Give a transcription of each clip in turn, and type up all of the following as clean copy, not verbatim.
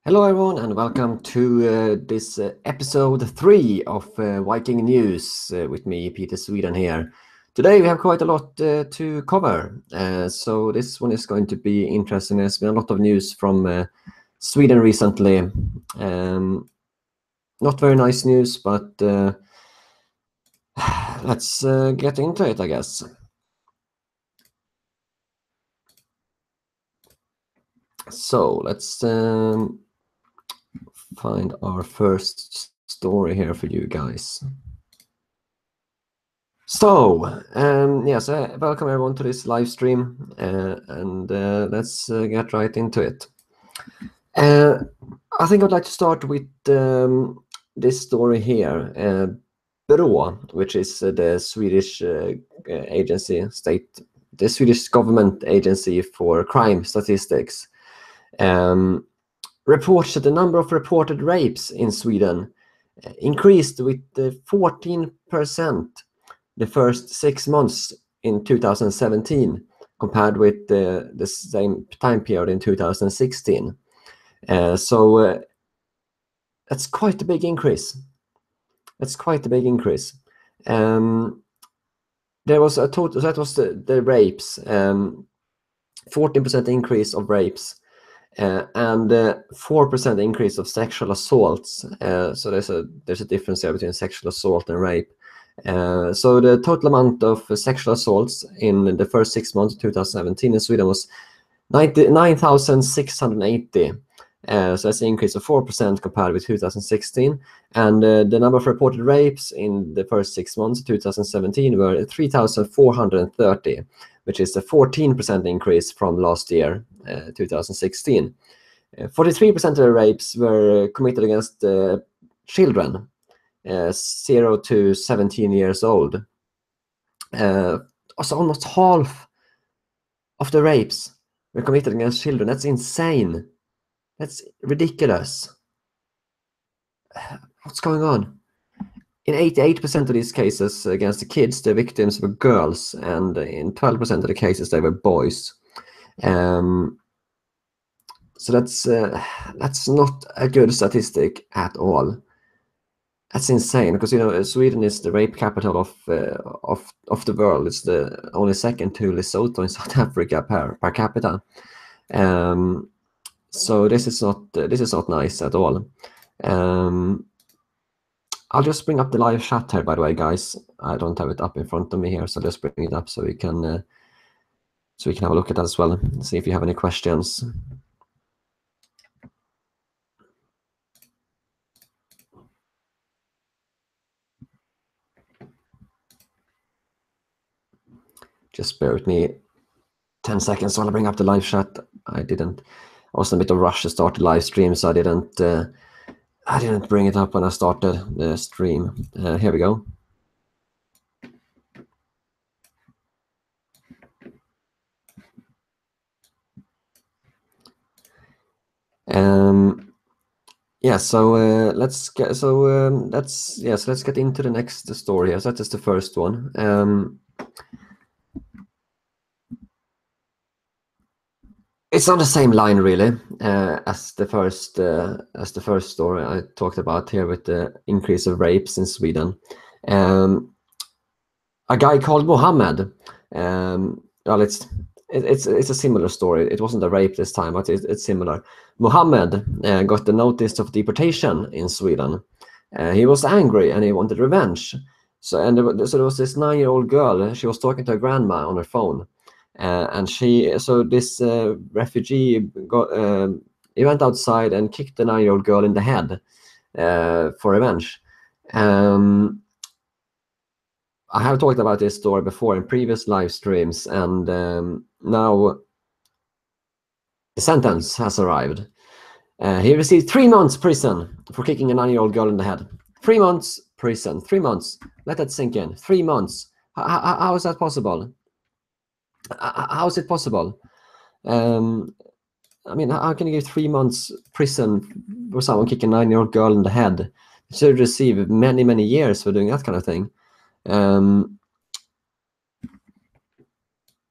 Hello everyone and welcome to this episode 3 of Viking News with me, PeterSweden here. Today we have quite a lot to cover, so this one is going to be interesting. There's been a lot of news from Sweden recently. Not very nice news, but let's get into it, I guess. So let's find our first story here for you guys. So, yes, welcome everyone to this live stream, and let's get right into it. I think I'd like to start with this story here. Brå, which is the Swedish the Swedish government agency for crime statistics, reports that the number of reported rapes in Sweden increased with 14% the first 6 months in 2017 compared with the same time period in 2016. So that's quite a big increase. There was a total, that was the rapes, 14% increase of rapes, and 4% increase of sexual assaults. So there's a difference here between sexual assault and rape. So the total amount of sexual assaults in the first 6 months of 2017 in Sweden was 9,680. So that's an increase of 4% compared with 2016. And the number of reported rapes in the first 6 months of 2017 were 3,430, which is a 14% increase from last year, 2016. 43% of the rapes were committed against children, 0 to 17 years old. So almost half of the rapes were committed against children. That's insane. That's ridiculous. What's going on? In 88% of these cases against the kids, the victims were girls, and in 12% of the cases they were boys. So that's not a good statistic at all. That's insane, because Sweden is the rape capital of the world. It's the only second to Lesotho in South Africa per capita. So this is not nice at all. I'll just bring up the live chat here, by the way, guys. I don't have it up in front of me here, so I'll just bring it up so we can have a look at that as well and see if you have any questions. Just bear with me 10 seconds while I bring up the live chat. I was in a bit of rush to start the live stream, so I didn't bring it up when I started the stream. Here we go. Yeah, so let's get into the next story here. So that is the first one. It's on the same line, really, as the first story I talked about here with the increase of rapes in Sweden. A guy called Mohammed. Well, it's a similar story. It wasn't a rape this time, but it's similar. Mohammed got the notice of deportation in Sweden. He was angry and he wanted revenge. So there was this 9-year-old girl. She was talking to her grandma on her phone. And this refugee he went outside and kicked the 9-year-old girl in the head for revenge. I have talked about this story before in previous live streams, and now the sentence has arrived. He received 3 months prison for kicking a 9-year-old girl in the head. 3 months prison. 3 months. Let that sink in. 3 months. How is that possible? How is it possible? I mean, how can you give 3 months prison for someone kicking a 9-year-old girl in the head? You should receive many, many years for doing that kind of thing.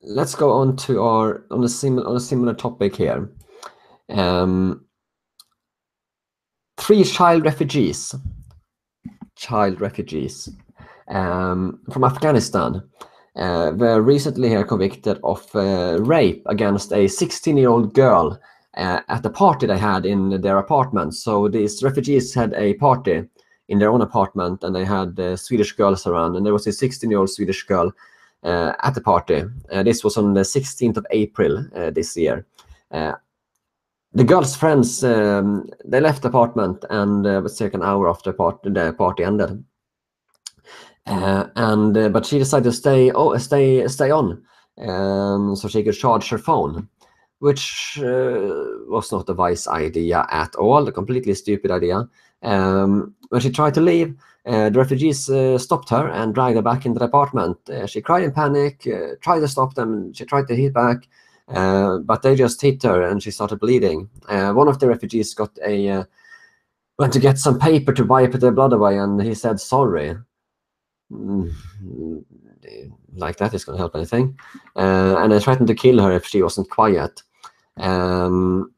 Let's go on to on a similar topic here. 3 child refugees from Afghanistan were recently here convicted of rape against a 16-year-old girl at a party they had in their apartment. So these refugees had a party in their own apartment, and they had Swedish girls around, and there was a 16-year-old Swedish girl at the party. This was on the 16th of April this year. The girl's friends, they left the apartment, and it was like an hour after the party ended. But she decided to stay on, so she could charge her phone, which was not a wise idea at all. A completely stupid idea. When she tried to leave, the refugees stopped her and dragged her back into the apartment. She cried in panic, tried to stop them. She tried to hit back, but they just hit her, and she started bleeding. One of the refugees went to get some paper to wipe the blood away, and he said sorry. Like that is going to help anything. And they threatened to kill her if she wasn't quiet. And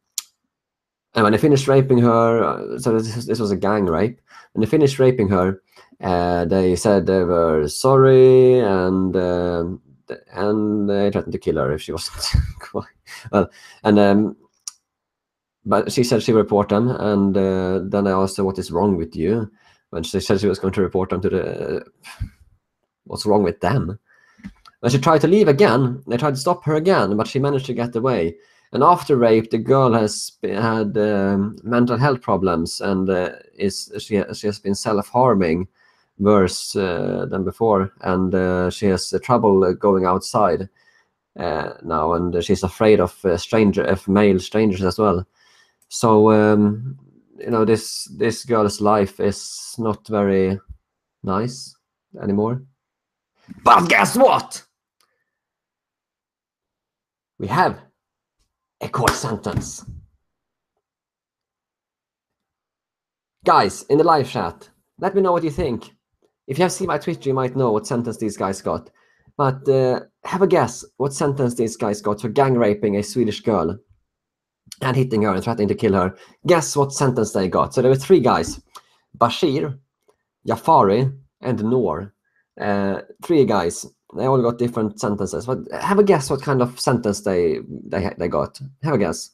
when they finished raping her, so this was a gang rape. When they finished raping her, they said they were sorry, and they threatened to kill her if she wasn't quiet. Well, and but she said she would report them, and then I asked her, what is wrong with you? When she said she was going to report them to the... what's wrong with them? When she tried to leave again, they tried to stop her again, but she managed to get away. And after rape, the girl has had mental health problems, and she has been self-harming worse than before, and she has trouble going outside now, and she's afraid of male strangers as well. So you know, this girl's life is not very nice anymore. But guess what? We have a court sentence. Guys, in the live chat, let me know what you think. If you have seen my Twitter, you might know what sentence these guys got. But have a guess what sentence these guys got for gang raping a Swedish girl and hitting her and threatening to kill her. Guess what sentence they got. So there were 3 guys: Bashir, Jafari, and Noor. 3 guys. They all got different sentences. But have a guess what kind of sentence they got. Have a guess.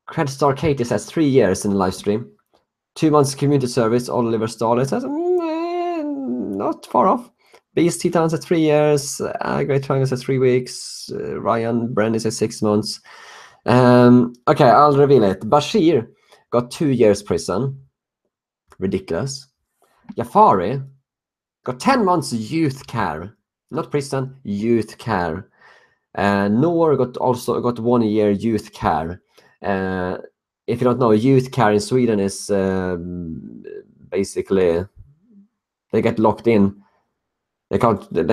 Credstar Katie says 3 years in the live stream. 2 months community service. Oliver Stahl says not far off. Beast Titan says 3 years. Great Triangle says 3 weeks. Ryan Brennan says 6 months. Okay, I'll reveal it. Bashir got 2 years prison. Ridiculous. Jafari got 10 months youth care. Not prison, youth care. Noor also got 1 year youth care. If you don't know, youth care in Sweden is basically they get locked in. They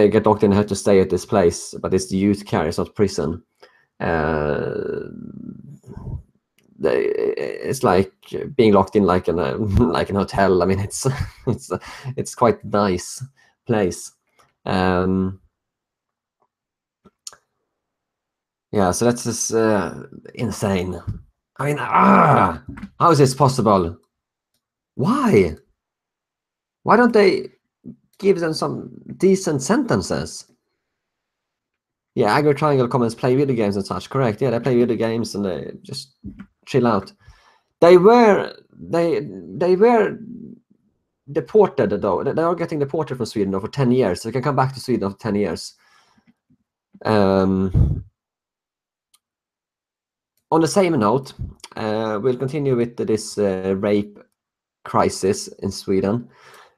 get locked in and have to stay at this place, but it's the youth care, it's not prison. It's like being locked in like in a hotel. I mean, it's quite nice place. Yeah, so that's just insane. I mean, how is this possible? Why don't they give them some decent sentences? Yeah, Agro Triangle comments play video games and such. Correct. Yeah, they play video games and they just chill out. They were deported though. They are getting deported from Sweden though for 10 years. So they can come back to Sweden after 10 years. On the same note, we'll continue with this rape crisis in Sweden.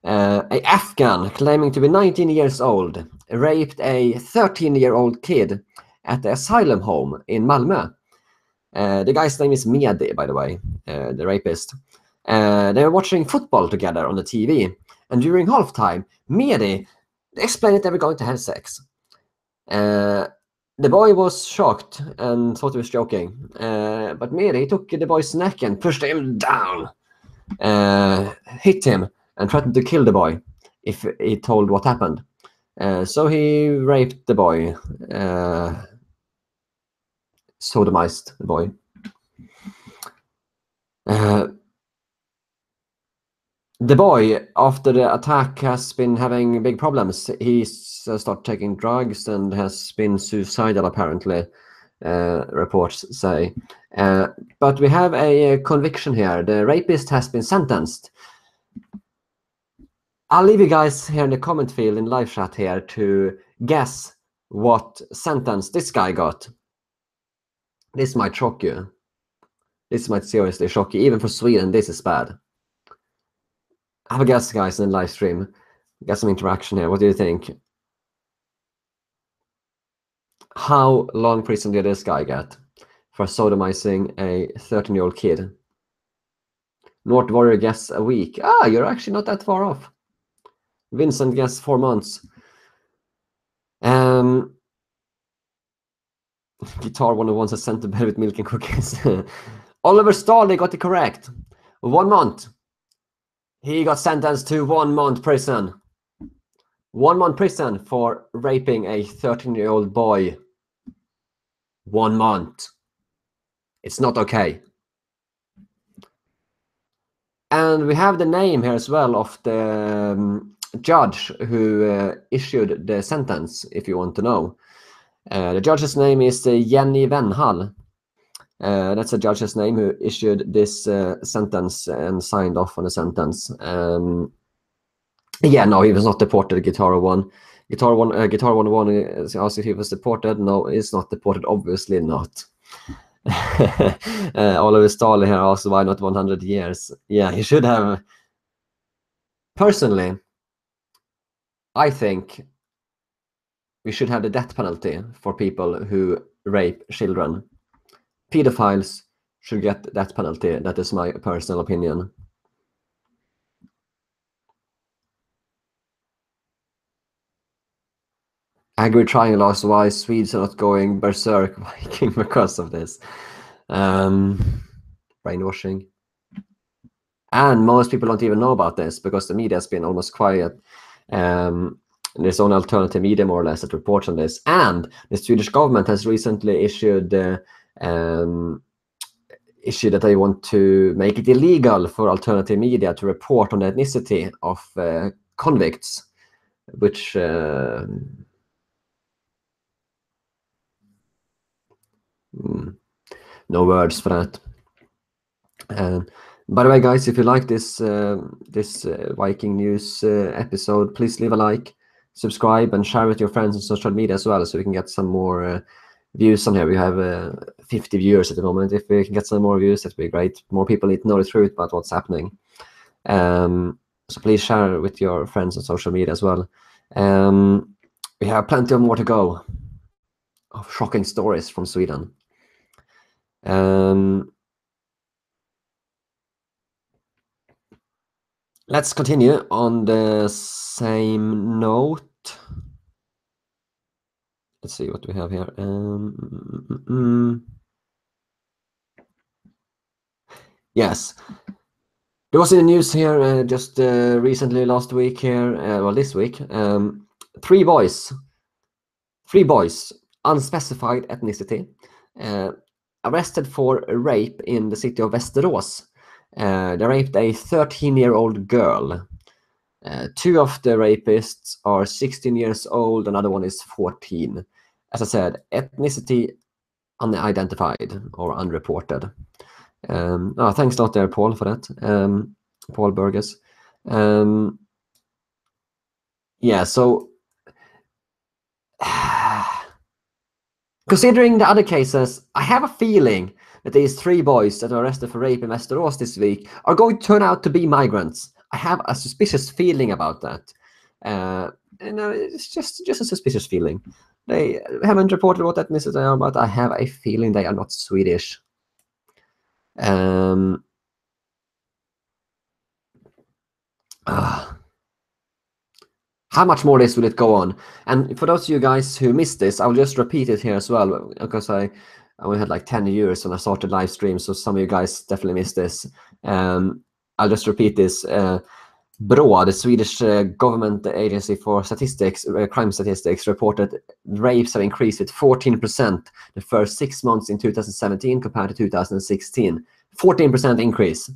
A Afghan claiming to be 19 years old raped a 13-year-old kid at the asylum home in Malmö. The guy's name is Mehdi, by the way, the rapist. They were watching football together on the TV, and during halftime, Mehdi explained that they were going to have sex. The boy was shocked and thought he was joking, but Mehdi took the boy's neck and pushed him down, hit him, and threatened to kill the boy if he told what happened. So he raped the boy, sodomized the boy. The boy, after the attack, has been having big problems. He's started taking drugs and has been suicidal, apparently, reports say. But we have a conviction here. The rapist has been sentenced. I'll leave you guys here in the comment field in live chat here to guess what sentence this guy got. This might shock you. This might seriously shock you. Even for Sweden, this is bad. Have a guess, guys, in the live stream. Get some interaction here. What do you think? How long prison did this guy get for sodomizing a 13-year-old kid? North Warrior guess a week. Ah, you're actually not that far off. Vincent guess 4 months. Guitar 101 says sent to bed with milk and cookies. Oliver Starley got it correct. 1 month. He got sentenced to 1 month prison. 1 month prison for raping a 13-year-old boy. 1 month. It's not okay. And we have the name here as well of the judge who issued the sentence, if you want to know. The judge's name is Jenny Wenhall. That's the judge's name who issued this sentence and signed off on the sentence. Yeah, no, he was not deported. Guitar 101 is asked if he was deported. No, he's not deported. Obviously not. Oliver Starley here asked why not 100 years. Yeah, he should have. Personally, I think we should have the death penalty for people who rape children. Pedophiles should get the death penalty. That is my personal opinion. Angry Triangle asked why Swedes are not going berserk Viking because of this. Brainwashing. And most people don't even know about this because the media has been almost quiet. There's only alternative media, more or less, that reports on this. And the Swedish government has recently issued that they want to make it illegal for alternative media to report on the ethnicity of convicts, which no words for that. By the way, guys, if you like this Viking News episode, please leave a like, subscribe, and share with your friends on social media as well, so we can get some more views on here. We have 50 viewers at the moment. If we can get some more views, that'd be great. More people need to know the truth about what's happening. So please share with your friends on social media as well. We have plenty of more to go of shocking stories from Sweden. Let's continue on the same note. Let's see what we have here. Yes, there was in the news here just recently, last week here, well, this week, three boys, unspecified ethnicity, arrested for rape in the city of Västerås. They raped a 13-year-old girl. 2 of the rapists are 16 years old, another one is 14. As I said, ethnicity unidentified or unreported. Thanks a lot there, Paul, for that. Paul Burgess. Yeah, so considering the other cases, I have a feeling that these 3 boys that are arrested for rape in Västerås this week are going to turn out to be migrants. I have a suspicious feeling about that. It's just a suspicious feeling. They haven't reported what ethnicity they are, but I have a feeling they are not Swedish. How much more this will it go on? And for those of you guys who missed this, I'll just repeat it here as well, because I only had like 10 viewers when I started live stream, so some of you guys definitely missed this. I'll just repeat this. BRÅ, the Swedish government agency for statistics, crime statistics, reported rapes have increased with 14% the first 6 months in 2017 compared to 2016. 14% increase.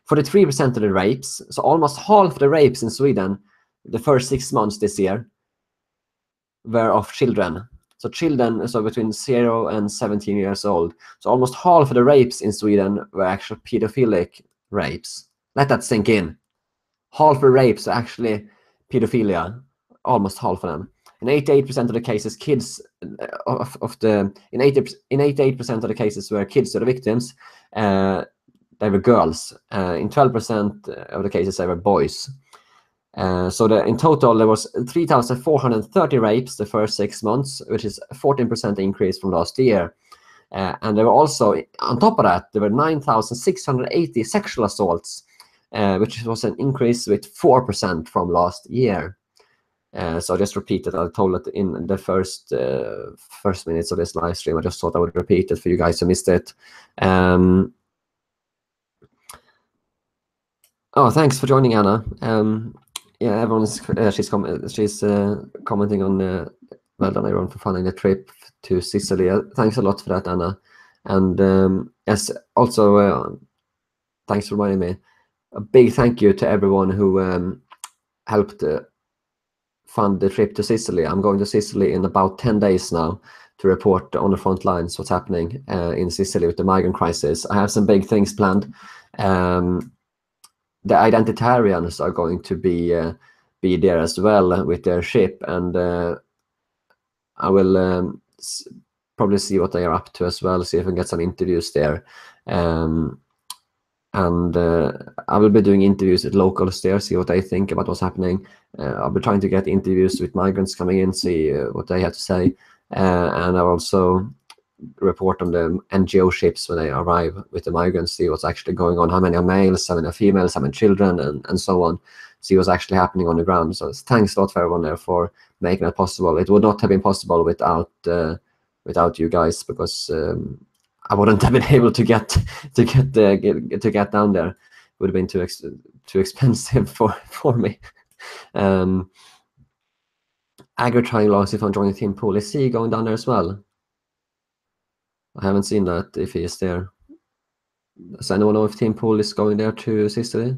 43% of the rapes, so almost half of the rapes in Sweden the first 6 months this year were of children. So children, so between 0 and 17 years old. So almost half of the rapes in Sweden were actual pedophilic rapes. Let that sink in. Half of the rapes are actually pedophilia, almost half of them. In 88% of the cases, kids in 88% of the cases where kids are the victims, they were girls. In 12% of the cases, they were boys. So in total, there was 3,430 rapes the first 6 months, which is a 14% increase from last year. And there were also, on top of that, there were 9,680 sexual assaults, which was an increase with 4% from last year. So I just repeated. I told it in the first minutes of this live stream. I just thought I would repeat it for you guys who missed it. Oh, thanks for joining, Anna. Yeah, everyone's she's commenting on well done everyone for funding the trip to Sicily. Thanks a lot for that, Anna. And yes, also thanks for reminding me. A big thank you to everyone who helped fund the trip to Sicily. I'm going to Sicily in about 10 days now to report on the front lines what's happening in Sicily with the migrant crisis. I have some big things planned. The identitarians are going to be there as well with their ship, and I will probably see what they are up to as well, see if I can get some interviews there. And I will be doing interviews with locals there, see what they think about what's happening. I'll be trying to get interviews with migrants coming in, see what they have to say. And I'll also report on the NGO ships when they arrive with the migrants, see what's actually going on, how many are males, how many are females, how many children, and so on, see what's actually happening on the ground. So thanks a lot for everyone there for making that possible. It would not have been possible without you guys, because I wouldn't have been able to get down there. It would have been too expensive for me. Agri trying lost if I'm joining Team Pool. Is he going down there as well? I haven't seen that, if he is there. Does anyone know if Team Pool is going there to Sicily?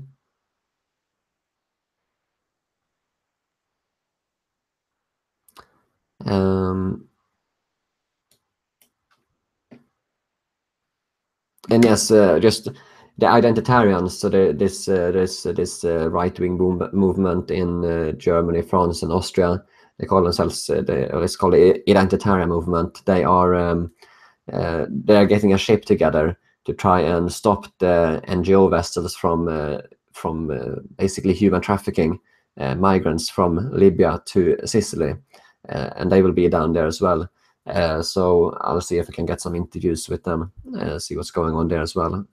And yes, just the identitarians. So there's this right-wing movement in Germany, France, and Austria. They call themselves it's called the identitarian movement. They are getting a ship together to try and stop the NGO vessels from basically human trafficking migrants from Libya to Sicily, and they will be down there as well. So I'll see if I can get some interviews with them, see what's going on there as well.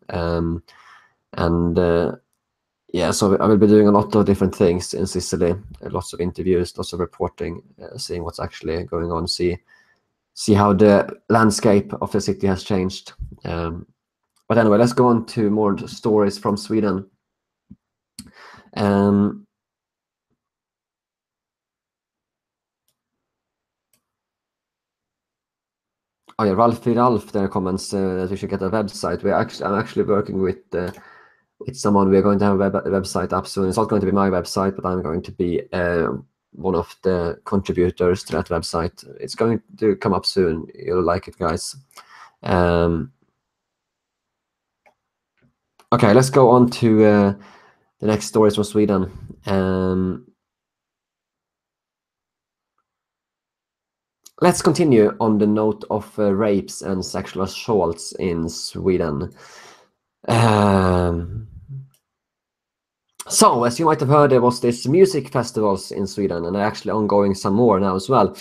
Yeah, so I will be doing a lot of different things in Sicily, lots of interviews, lots of reporting, seeing what's actually going on, see how the landscape of the city has changed. But anyway, let's go on to more stories from Sweden. Oh yeah, Ralph there comments that we should get a website. I'm actually working with someone. We're going to have a website up soon. It's not going to be my website, but I'm going to be one of the contributors to that website. It's going to come up soon. You'll like it, guys. Okay, let's go on to the next stories from Sweden. Let's continue on the note of rapes and sexual assaults in Sweden. So, as you might have heard, there was this music festivals in Sweden, and they're actually ongoing some more now as well.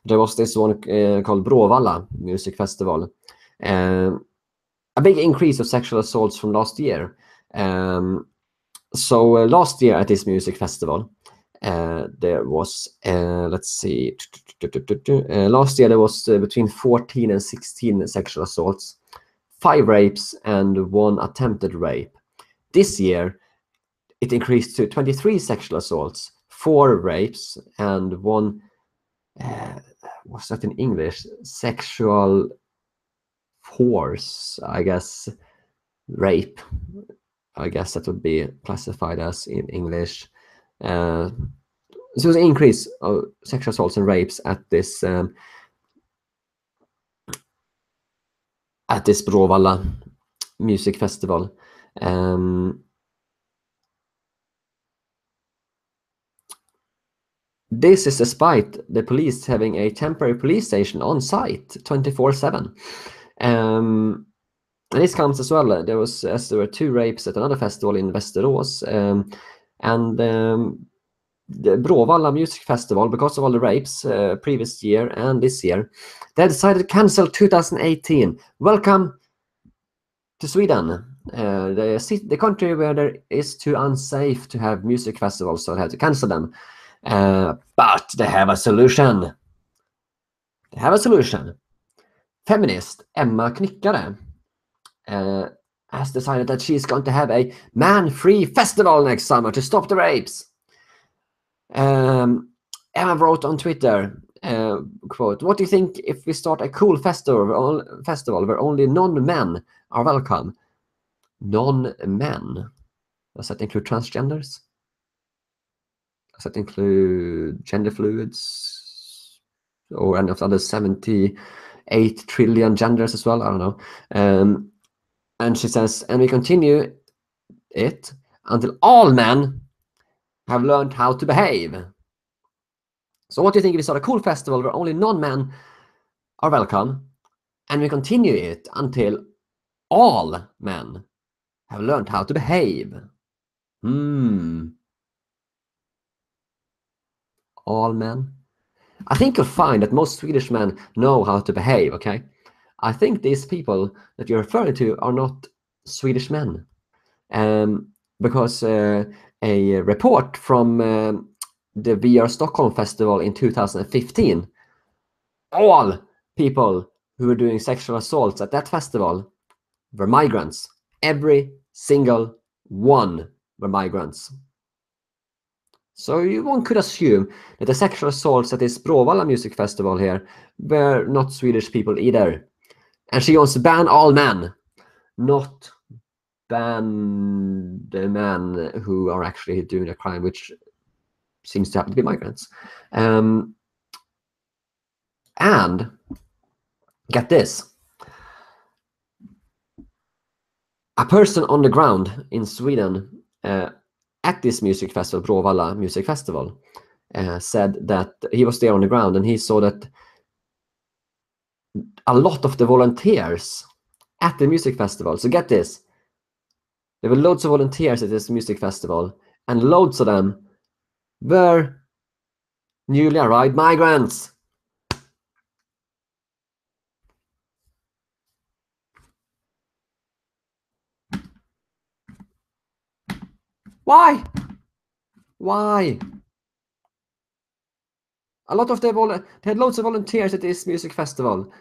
There was this one called Bråvalla Music Festival. A big increase of sexual assaults from last year. So last year at this music festival, there was, let's see, last year there was between 14 and 16 sexual assaults, 5 rapes, and 1 attempted rape. This year, it increased to 23 sexual assaults, 4 rapes, and 1, what's that in English? Sexual force, I guess. rape. I guess that would be classified as in English. So there's an increase of sexual assaults and rapes at this Bråvalla music festival. This is despite the police having a temporary police station on site 24/7. And this comes as well. There were 2 rapes at another festival in Västerås, and the Bråvalla Music Festival, because of all the rapes previous year and this year, they decided to cancel 2018. Welcome to Sweden, the country where there is too unsafe to have music festivals, so they had to cancel them. But they have a solution. Feminist Emma Knyckare has decided that she's going to have a man-free festival next summer to stop the rapes. Emma wrote on Twitter, quote, "What do you think if we start a cool festival where only non-men are welcome?" Non-men? Does that include transgenders? Does that include gender fluids? Or any of the other 78 trillion genders as well? I don't know. And she says, "And we continue it until all men have learned how to behave." So what do you think if we start a cool festival where only non-men are welcome, and we continue it until all men have learned how to behave? All men? I think you'll find that most Swedish men know how to behave, okay? I think these people that you're referring to are not Swedish men. Because a report from the VR Stockholm Festival in 2015, all people who were doing sexual assaults at that festival were migrants. Every single one were migrants. So one could assume that the sexual assaults at this Bråvalla music festival here were not Swedish people either. And she wants to ban all men, not ban the men who are actually doing a crime, which seems to happen to be migrants. And get this. A person on the ground in Sweden at this music festival, Bråvalla Music Festival, said that he was there on the ground and he saw that a lot of the volunteers at the music festival, so get this, there were loads of volunteers at this music festival and loads of them were newly arrived migrants. Why? A lot of they had loads of volunteers at this music festival,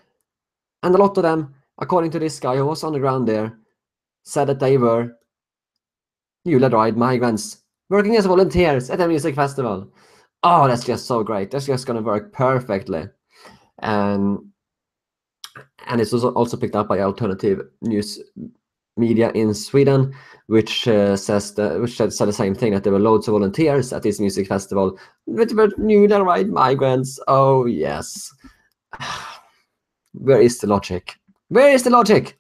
and a lot of them, according to this guy who was on the ground there, said that they were newly arrived migrants working as volunteers at a music festival. Oh, that's just so great. That's just going to work perfectly. And it was also picked up by alternative news media in Sweden, which said the same thing, that there were loads of volunteers at this music festival, which were newly arrived migrants. Oh yes. Where is the logic? Where is the logic?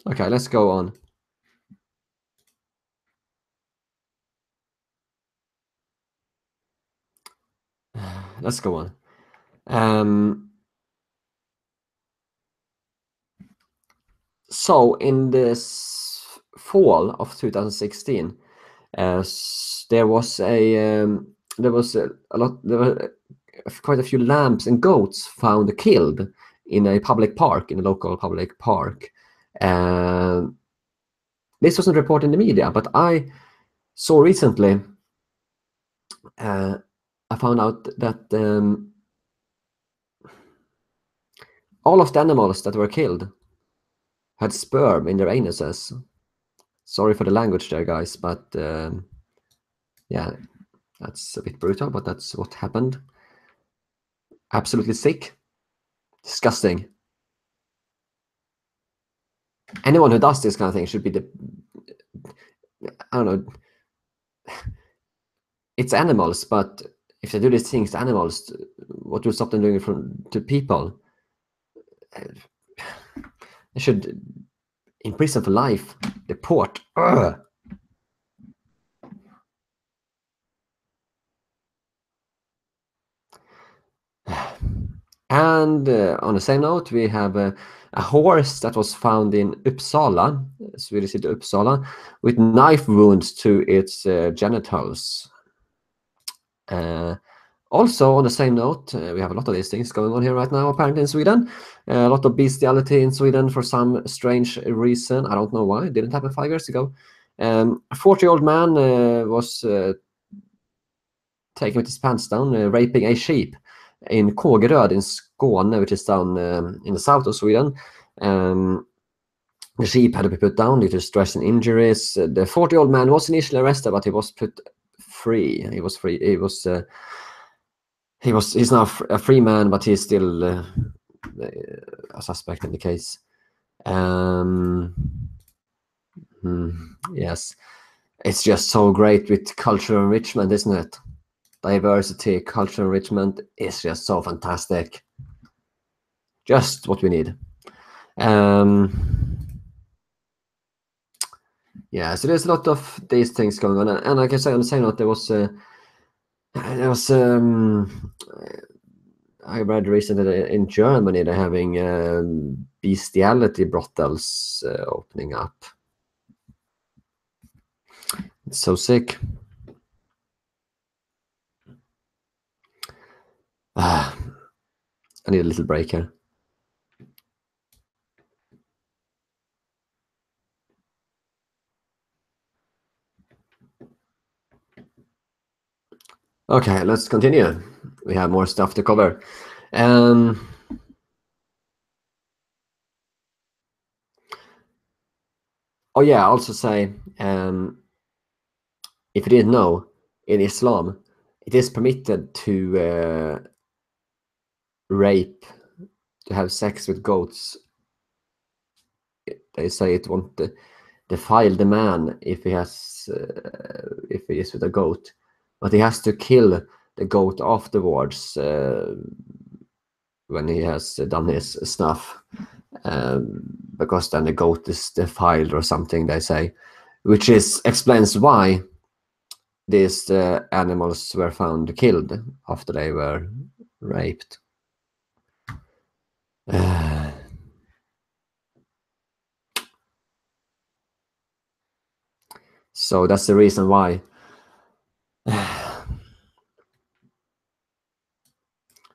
Okay, let's go on. Let's go on. So in this fall of 2016, there were quite a few lambs and goats found killed in a public park, in a local public park. This wasn't reported in the media, but I saw recently, I found out that all of the animals that were killed had sperm in their anuses. Sorry for the language there, guys, but yeah, That's a bit brutal, but that's what happened. Absolutely sick. Disgusting. Anyone who does this kind of thing should be I don't know. It's animals, but if they do these things to animals, what will stop them doing it to people? They should imprison for life. Deport. Ugh. And on the same note, we have a horse that was found in Uppsala, Swedish city Uppsala, with knife wounds to its genitals. Also, on the same note, we have a lot of these things going on here right now, apparently in Sweden. A lot of bestiality in Sweden for some strange reason. I don't know why. It didn't happen 5 years ago. A 40-year-old man was taken with his pants down, raping a sheep in Kågeröd in Skåne, which is down in the south of Sweden. The sheep had to be put down due to stress and injuries. The 40-year-old man was initially arrested, but he was put free. He was free. He's now a free man, but he's still a suspect in the case. Yes, it's just so great with cultural enrichment, isn't it? Diversity, cultural enrichment is just so fantastic. Just what we need. Yeah, so there's a lot of these things going on, and like I say on the same note, I read recently in Germany they're having bestiality brothels opening up. It's so sick. I need a little break here. Okay, let's continue. We have more stuff to cover. Oh yeah, I also say, if you didn't know, in Islam, it is permitted to rape, to have sex with goats. They say it won't defile the man if he is with a goat, but he has to kill the goat afterwards when he has done his stuff, because then the goat is defiled or something, they say, which explains why these animals were found killed after they were raped. So that's the reason why.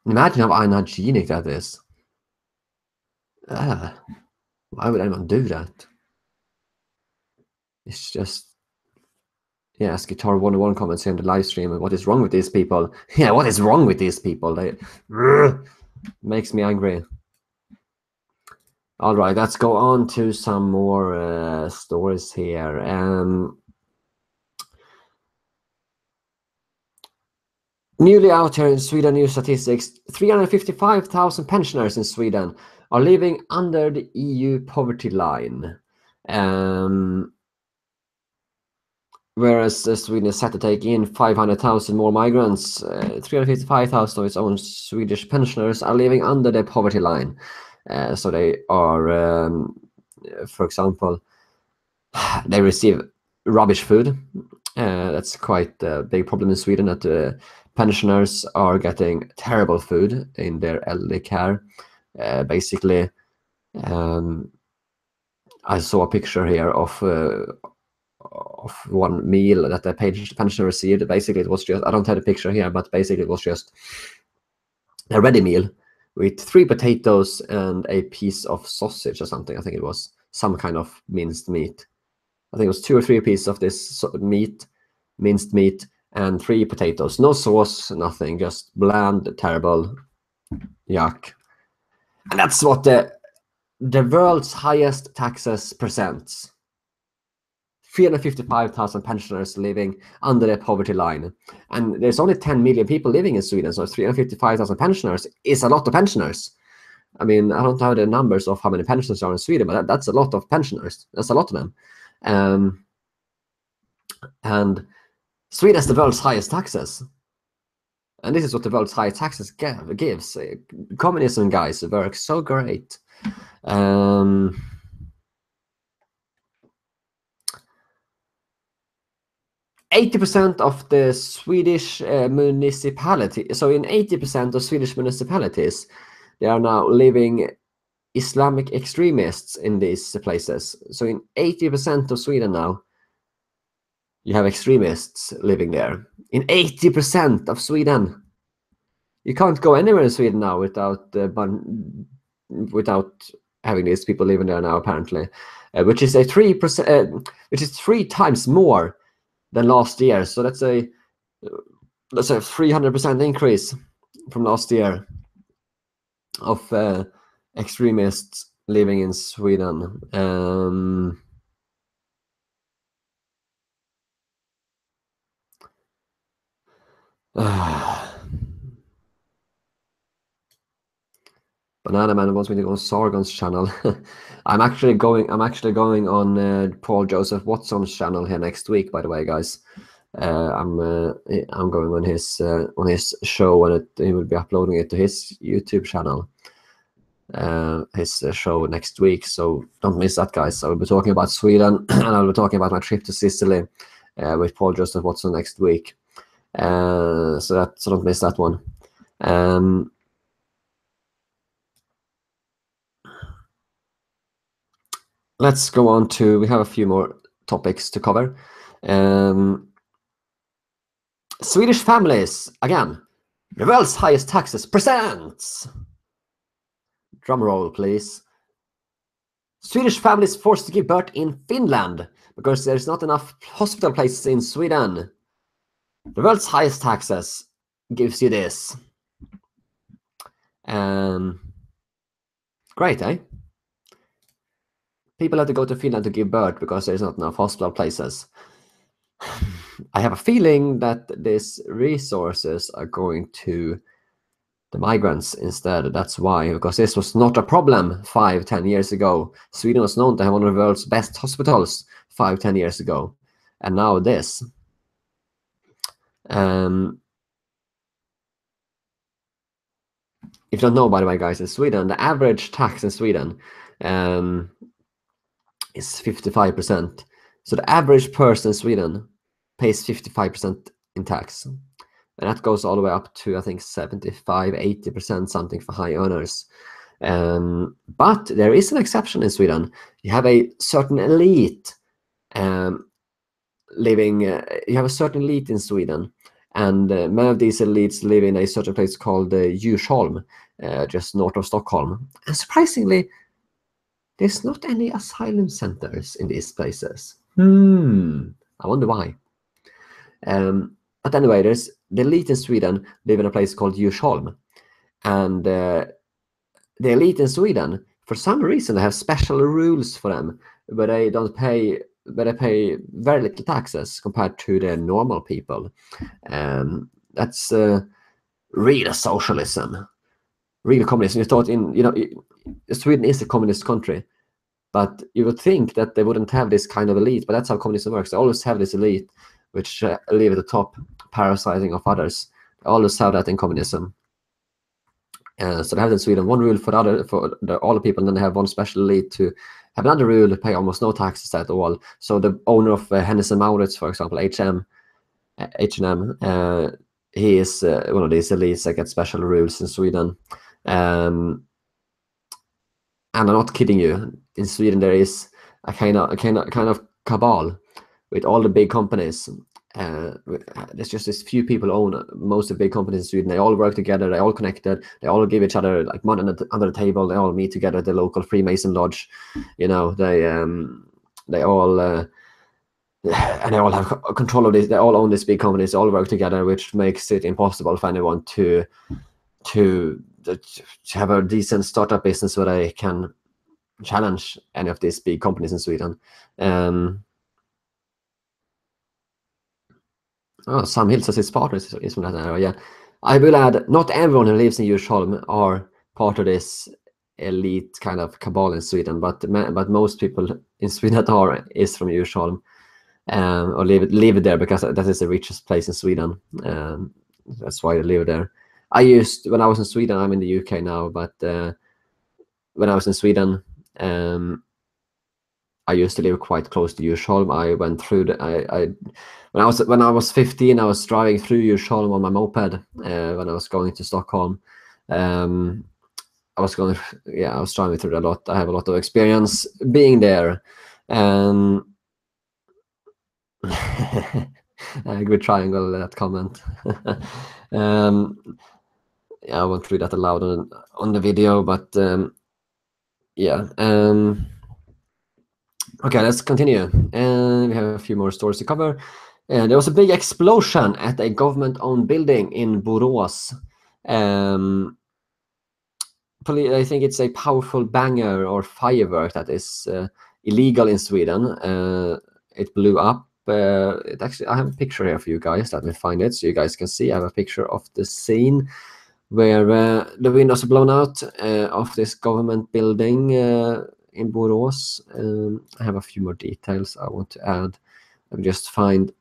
Imagine how unhygienic that is. Why would anyone do that? It's just, yeah, as Guitar 101 comments here in the live stream, what is wrong with these people? Yeah, what is wrong with these people? They makes me angry. All right, let's go on to some more stories here. Newly out here in Sweden, new statistics: 355,000 pensioners in Sweden are living under the EU poverty line. Whereas Sweden is set to take in 500,000 more migrants, 355,000 of its own Swedish pensioners are living under the poverty line. So they are, for example, they receive rubbish food. That's quite a big problem in Sweden, that pensioners are getting terrible food in their elderly care. Basically, I saw a picture here of one meal that the pensioner received. Basically, it was just, I don't have the picture here, but basically it was just a ready meal with 3 potatoes and a piece of sausage or something. I think it was some kind of minced meat. I think it was 2 or 3 pieces of this minced meat, and 3 potatoes. No sauce, nothing, just bland, terrible, yuck. And that's what the world's highest taxes presents. 355,000 pensioners living under the poverty line. And there's only 10 million people living in Sweden, so 355,000 pensioners is a lot of pensioners. I mean, I don't have the numbers of how many pensioners are in Sweden, but that's a lot of pensioners. That's a lot of them. And Sweden has the world's highest taxes. And this is what the world's highest taxes gives. Communism, guys, works so great. 80% of the Swedish municipality. So in 80% of Swedish municipalities, there are now living Islamic extremists in these places. So in 80% of Sweden now, you have extremists living there. In 80% of Sweden. You can't go anywhere in Sweden now without having these people living there now, apparently, which is a 3%, which is 3 times more than last year. So that's a 300% increase from last year of extremists living in Sweden. Banana Man wants me to go on Sargon's channel. I'm actually going on Paul Joseph Watson's channel here next week, by the way, guys. I'm going on his show, and he will be uploading it to his YouTube channel. His show next week, so don't miss that, guys. I will be talking about Sweden, and I will be talking about my trip to Sicily with Paul Joseph Watson next week. So don't miss that one. Let's go on to, we have a few more topics to cover. Swedish families, again, the world's highest taxes presents. Drum roll, please. Swedish families forced to give birth in Finland because there's not enough hospital places in Sweden. The world's highest taxes gives you this. Great, eh? People have to go to Finland to give birth because there's not enough hospital places. I have a feeling that these resources are going to the migrants instead. That's why, because this was not a problem 5-10 years ago. Sweden was known to have one of the world's best hospitals 5-10 years ago. And now this. If you don't know, by the way, guys, in Sweden, the average tax in Sweden is 55%. So the average person in Sweden pays 55% in tax. And that goes all the way up to, I think, 75-80% something for high earners. But there is an exception in Sweden. You have a certain elite living. You have a certain elite in Sweden, and many of these elites live in a certain place called Djursholm, just north of Stockholm. And surprisingly, there's not any asylum centers in these places. I wonder why. But anyway, there's the elite in Sweden live in a place called Djursholm, and the elite in Sweden, for some reason, they have special rules for them, where they don't pay, where they pay very little taxes compared to the normal people. That's real socialism, real communism. You thought Sweden is a communist country, but you would think that they wouldn't have this kind of elite, but that's how communism works. They always have this elite which live at the top, parasiting of others. They always have that in communism. So they have in Sweden one rule for all the people, and then they have one special elite to have another rule to pay almost no taxes at all. So the owner of Hennes & Mauritz, for example, H&M, he is one of these elites that get special rules in Sweden. And I'm not kidding you. In Sweden, there is a kind of cabal with all the big companies. There's just this few people own most of the big companies in Sweden. They all work together. They're all connected. They all give each other like money under the table. They all meet together at the local Freemason lodge. They all and they all have control of this. They all own these big companies. They all work together, which makes it impossible for anyone to have a decent startup business where they can challenge any of these big companies in Sweden. Oh, some Hill says his partner is from that area. Yeah, I will add, not everyone who lives in Djursholm are part of this elite kind of cabal in Sweden, but most people in Sweden is from Djursholm, or live there because that is the richest place in Sweden. That's why they live there. When I was in Sweden, I'm in the UK now, but when I was in Sweden, I used to live quite close to Djursholm. I went through when I was 15, I was driving through Djursholm on my moped when I was going to Stockholm. I was driving through a lot. I have a lot of experience being there. A good triangle, that comment. Yeah, I won't read that aloud on the video, but yeah. Okay, let's continue. We have a few more stories to cover. There was a big explosion at a government-owned building in Borås. I think it's a powerful banger or firework that is illegal in Sweden. It blew up. I have a picture here for you guys. Let me find it so you guys can see. I have a picture of the scene where the windows are blown out of this government building in Borås. I have a few more details I want to add. Let me just find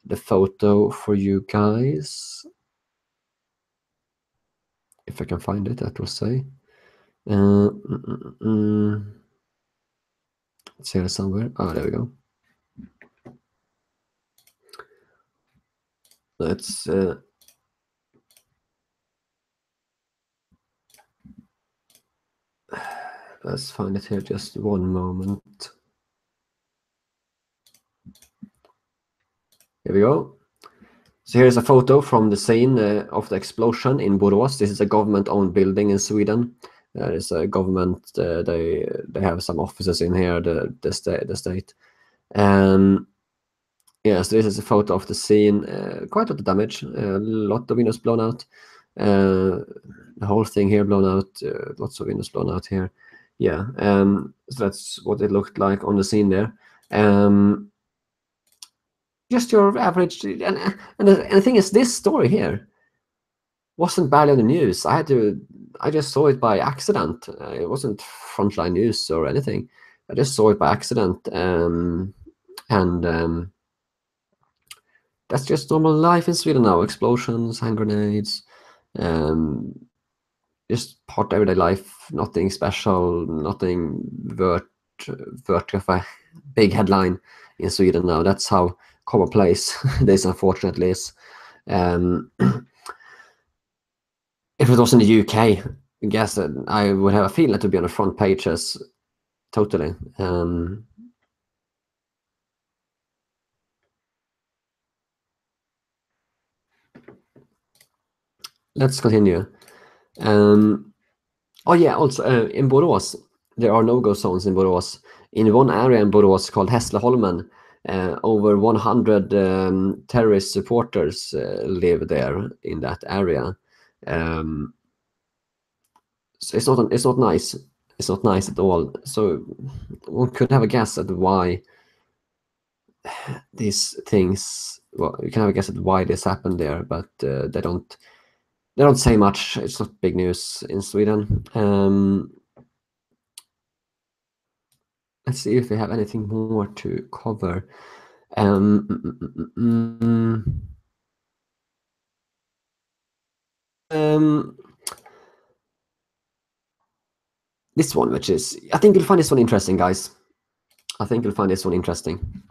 the photo for you guys. If I can find it, that will say. It's here somewhere. Oh, there we go. Let's find it here. Just one moment. Here we go. So here's a photo from the scene of the explosion in Borås. This is a government-owned building in Sweden. There is a government. They have some offices in here. The state. Yeah, so this is a photo of the scene. Quite a lot of damage. A lot of windows blown out. The whole thing here blown out. Lots of windows blown out here. Yeah. So that's what it looked like on the scene there. Just your average, and the thing is, this story here wasn't barely on the news. I just saw it by accident. It wasn't frontline news or anything. I just saw it by accident, and that's just normal life in Sweden now. Explosions, hand grenades, just part of everyday life. Nothing special, nothing worth of a big headline in Sweden now. That's how commonplace this unfortunately is. If it was in the UK, I guess I would have a feeling that to be on the front pages. Totally. Let's continue. Oh yeah, also in Borås, there are no-go zones in Borås. In one area in Borås called Hässleholmen, over 100 terrorist supporters live there in that area. So it's not nice. It's not nice at all. So one could have a guess at why these things. Well, you can have a guess at why this happened there, but they don't say much. It's not big news in Sweden. Let's see if we have anything more to cover. This one, which is, I think you'll find this one interesting, guys. I think you'll find this one interesting.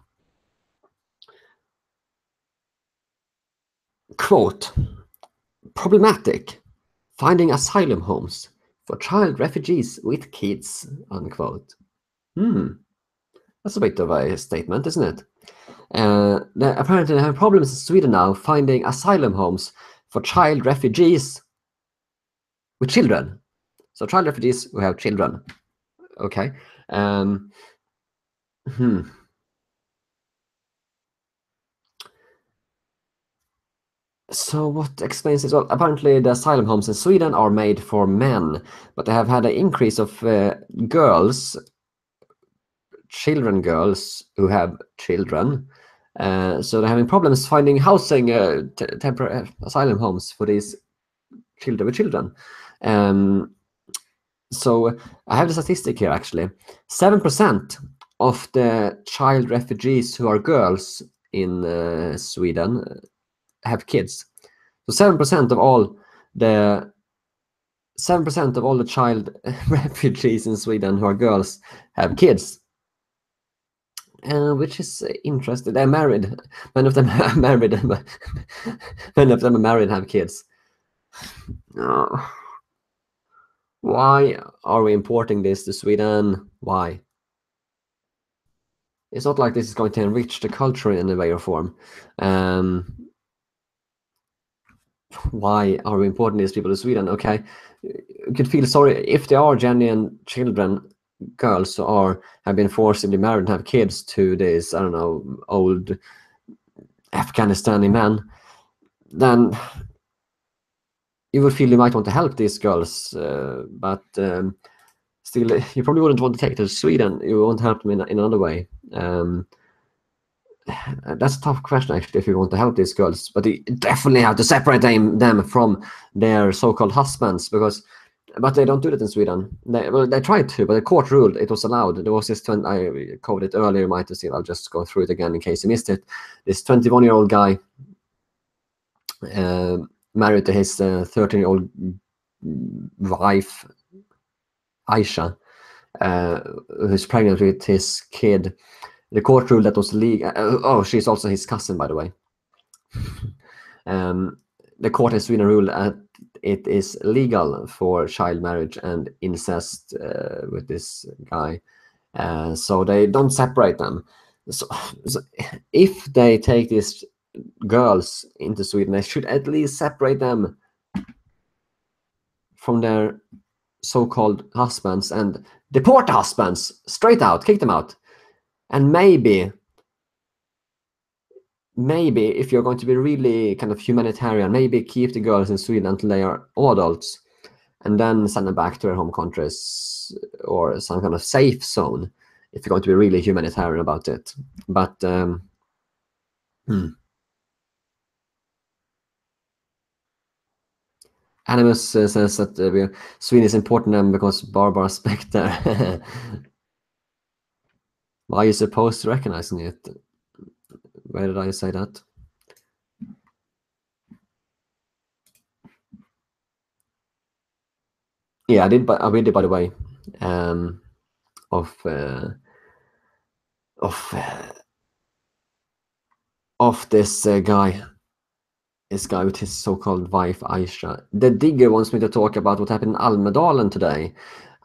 Quote, problematic, finding asylum homes for child refugees with kids, unquote. That's a bit of a statement, isn't it? Apparently they have problems in Sweden now finding asylum homes for child refugees with children. So child refugees who have children. Okay. So what explains this? Well, apparently the asylum homes in Sweden are made for men, but they have had an increase of girls who have children, So they're having problems finding housing, temporary asylum homes for these children. So I have the statistic here actually. 7% of the child refugees who are girls in Sweden have kids. So 7% of all the 7% of all the child refugees in Sweden who are girls have kids. Which is interesting. They're married. Many of them are married. Many of them are married and have kids. Why are we importing this to Sweden? Why? It's not like this is going to enrich the culture in a way or form. Why are we importing these people to Sweden? Okay, you could feel sorry if they are genuine children, girls who have been forcibly married and have kids to this, I don't know, old Afghanistani men, then you would feel you might want to help these girls, but still, you probably wouldn't want to take them to Sweden. You want to help them in another way. That's a tough question, actually, if you want to help these girls. But you definitely have to separate them from their so-called husbands, but they don't do that in Sweden. They tried to, but the court ruled it was allowed. There was this I covered it earlier, might have seen. I'll just go through it again in case you missed it. This 21-year-old guy married to his 13-year-old wife, Aisha, who's pregnant with his kid. The court ruled that was legal. She's also his cousin, by the way. The court in Sweden ruled that it is legal for child marriage and incest with this guy. So they don't separate them. So if they take these girls into Sweden, they should at least separate them from their so-called husbands and deport the husbands straight out, kick them out. And maybe if you're going to be really kind of humanitarian, maybe keep the girls in Sweden until they are all adults and then send them back to their home countries or some kind of safe zone if you're going to be really humanitarian about it. But Animus says that Sweden is important to them because Barbara Specter. Why are you supposed to recognizing it? Where did I say that? Yeah, I did. I read it, by the way, of this guy. This guy with his so-called wife Aisha. The Digger wants me to talk about what happened in Almedalen today.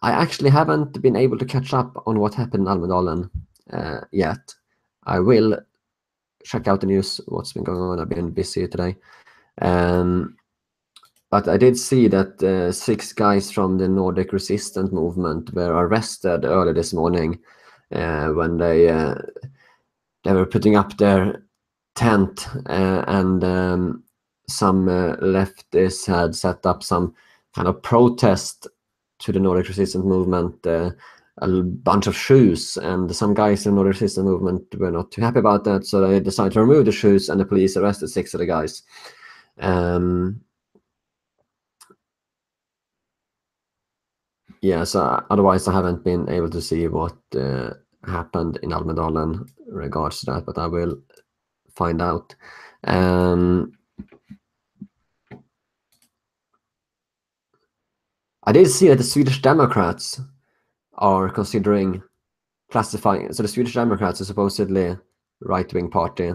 I actually haven't been able to catch up on what happened in Almedalen yet. I will check out the news, what's been going on. I've been busy today. But I did see that 6 guys from the Nordic resistance movement were arrested early this morning when they were putting up their tent and some leftists had set up some kind of protest to the Nordic resistance movement, a bunch of shoes, and some guys in the Nordic resistance movement were not too happy about that, so they decided to remove the shoes, and the police arrested 6 of the guys. Yeah, so otherwise I haven't been able to see what happened in Almedalen in regards to that, but I will find out. I did see that the Swedish Democrats are considering classifying. So the Swedish Democrats are supposedly right-wing party.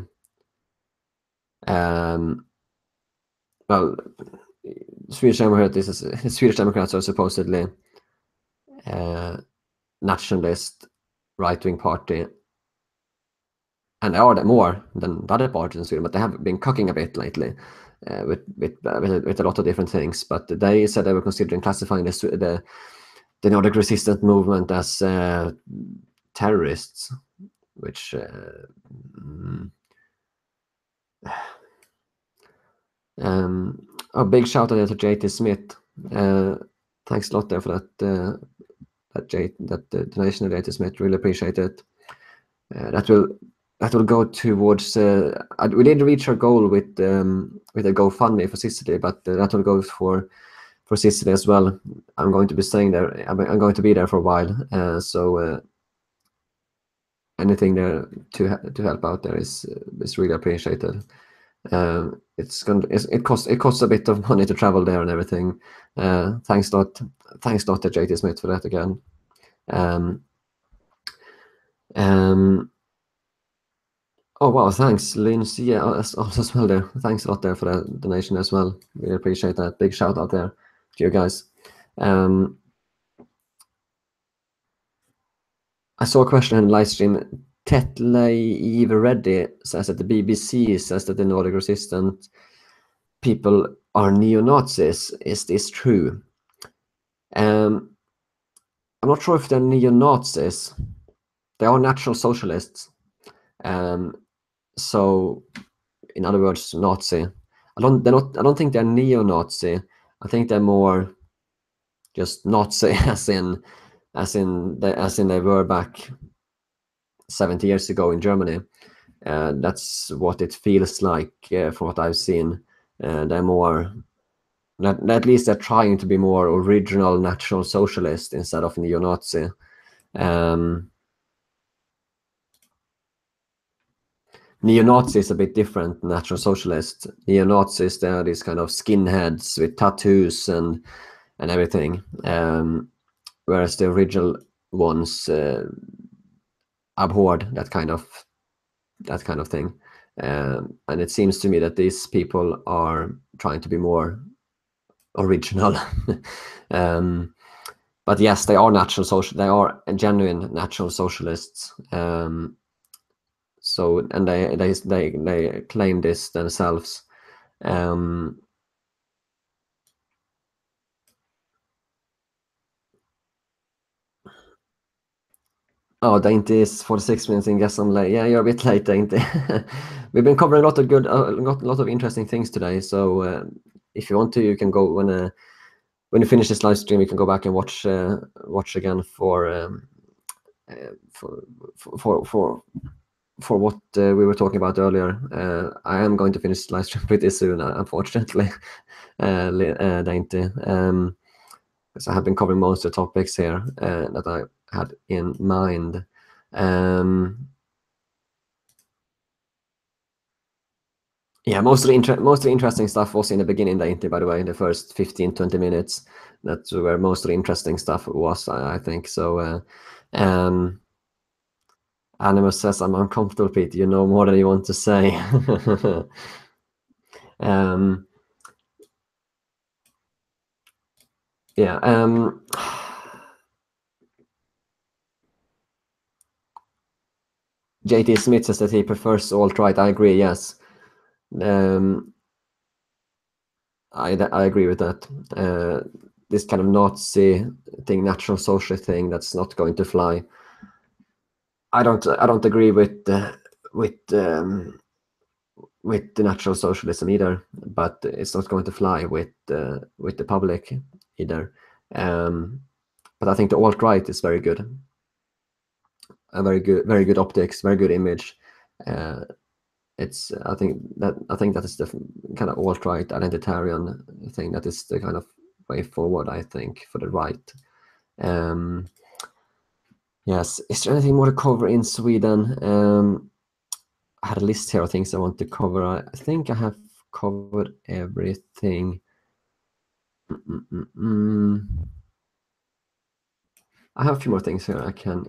Well, Swedish Democrats are supposedly nationalist right-wing party, and they are more than the other parties in Sweden, but they have been cooking a bit lately with a lot of different things. But they said they were considering classifying the Nordic resistance movement as terrorists, which a big shout out to JT Smith. Thanks a lot there for that donation to JT Smith. Really appreciate it. That will that will go towards. We did reach our goal with a GoFundMe for Sicily, but that will go for Sicily as well. I'm going to be staying there. I'm going to be there for a while, so anything there to help out there is really appreciated. It costs a bit of money to travel there and everything. Thanks a lot to JT Smith for that again. Oh wow, thanks Lindsay, yeah, also as well there. Thanks a lot there for the donation as well. Really appreciate that. Big shout out there to you guys. I saw a question in the live stream. Tetley Reddy says that the BBC says that the Nordic resistant people are neo-Nazis. Is this true? I'm not sure if they're neo-Nazis. They are National Socialists. So, in other words, Nazi. I don't think they're neo-Nazi. I think they're more just Nazi, as in they were back 70 years ago in Germany. That's what it feels like from what I've seen. They're more, at least they're trying to be more original National Socialist instead of neo-Nazi. Neo-Nazi is a bit different than National Socialist. Neo-Nazis, they are these kind of skinheads with tattoos and everything, whereas the original ones abhorred that kind of thing. And it seems to me that these people are trying to be more original. But yes, they are they are genuine National Socialists. So, and they claim this themselves. Oh, Dainty is 46 minutes in. Guess I'm late. Yeah, you're a bit late, Dainty. We've been covering a lot of good, a lot of interesting things today. So if you want to, you can go when you finish this live stream. You can go back and watch again for what we were talking about earlier. I am going to finish the live stream pretty soon, unfortunately, Dainty, because I have been covering most of the topics here that I had in mind. Yeah, most of the interesting stuff was in the beginning, Dainty, by the way, in the first 15-20 minutes. That's where most of the interesting stuff was, I think. So Animus says, I'm uncomfortable, Pete. You know more than you want to say. Yeah. JT Smith says that he prefers alt-right. I agree, yes. I agree with that. This kind of Nazi thing, National Socialist thing, that's not going to fly. I don't agree with the National Socialism either, but it's not going to fly with the public either. But I think the alt-right is very good. Very good optics, very good image. I think that is the kind of alt-right identitarian thing that is the kind of way forward, I think, for the right. Yes. Is there anything more to cover in Sweden? I had a list here of things I want to cover. I think I have covered everything. I have a few more things here I can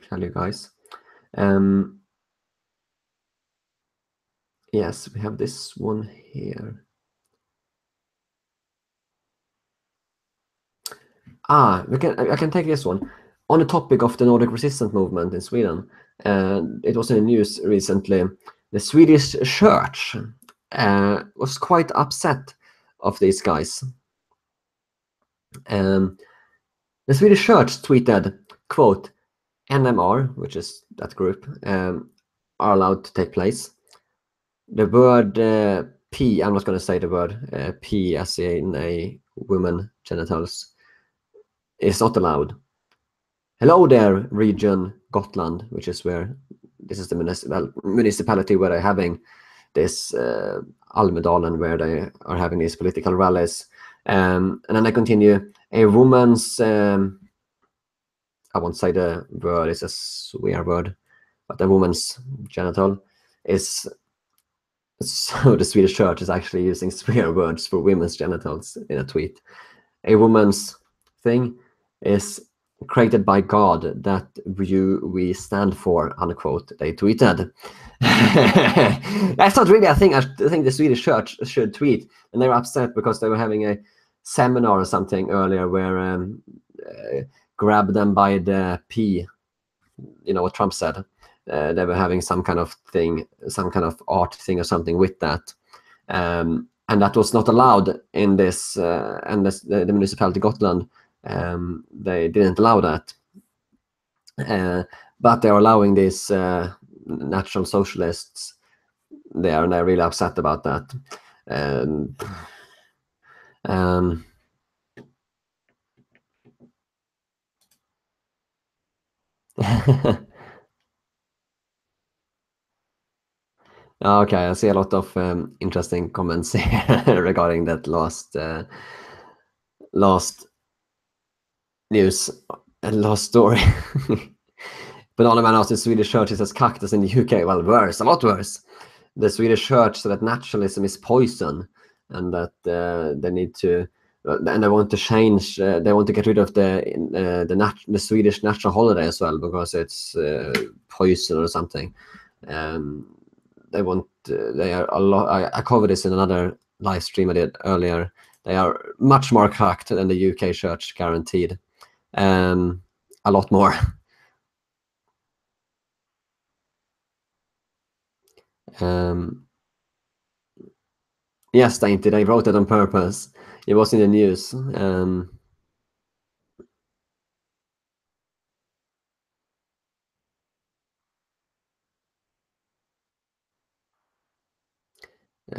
tell you guys. Yes, we have this one here. I can take this one. On the topic of the Nordic resistance movement in Sweden, it was in the news recently. The Swedish church was quite upset of these guys. The Swedish church tweeted, quote, NMR, which is that group, are allowed to take place. The word P, I'm not going to say the word P as in a woman genitals, is not allowed. Hello there, region Gotland, which is where this is the municipality where they're having this Almedalen, where they are having these political rallies. And then they continue. A woman's, I won't say the word, it's a swear word, but a woman's genital is, so the Swedish church is actually using swear words for women's genitals in a tweet. A woman's thing is created by God, that we stand for, unquote, they tweeted. That's not really a thing I think the Swedish church should tweet, and they were upset because they were having a seminar or something earlier where grab them by the P, you know what Trump said. They were having some kind of thing, some kind of art thing or something with that, and that was not allowed in this, and the municipality Gotland, they didn't allow that, but they're allowing these National Socialists there, and they're really upset about that. Okay, I see a lot of interesting comments here regarding that last news and last story. Banana Man asked the Swedish church is as cucked as in the UK. Well, worse, a lot worse. The Swedish church said that naturalism is poison, and that they need to, and they want to change. They want to get rid of the Swedish national holiday as well, because it's poison or something. They want. They are a lot. I covered this in another live stream I did earlier. They are much more cucked than the UK church, guaranteed. A lot more. Yes, they wrote it on purpose. It was in the news.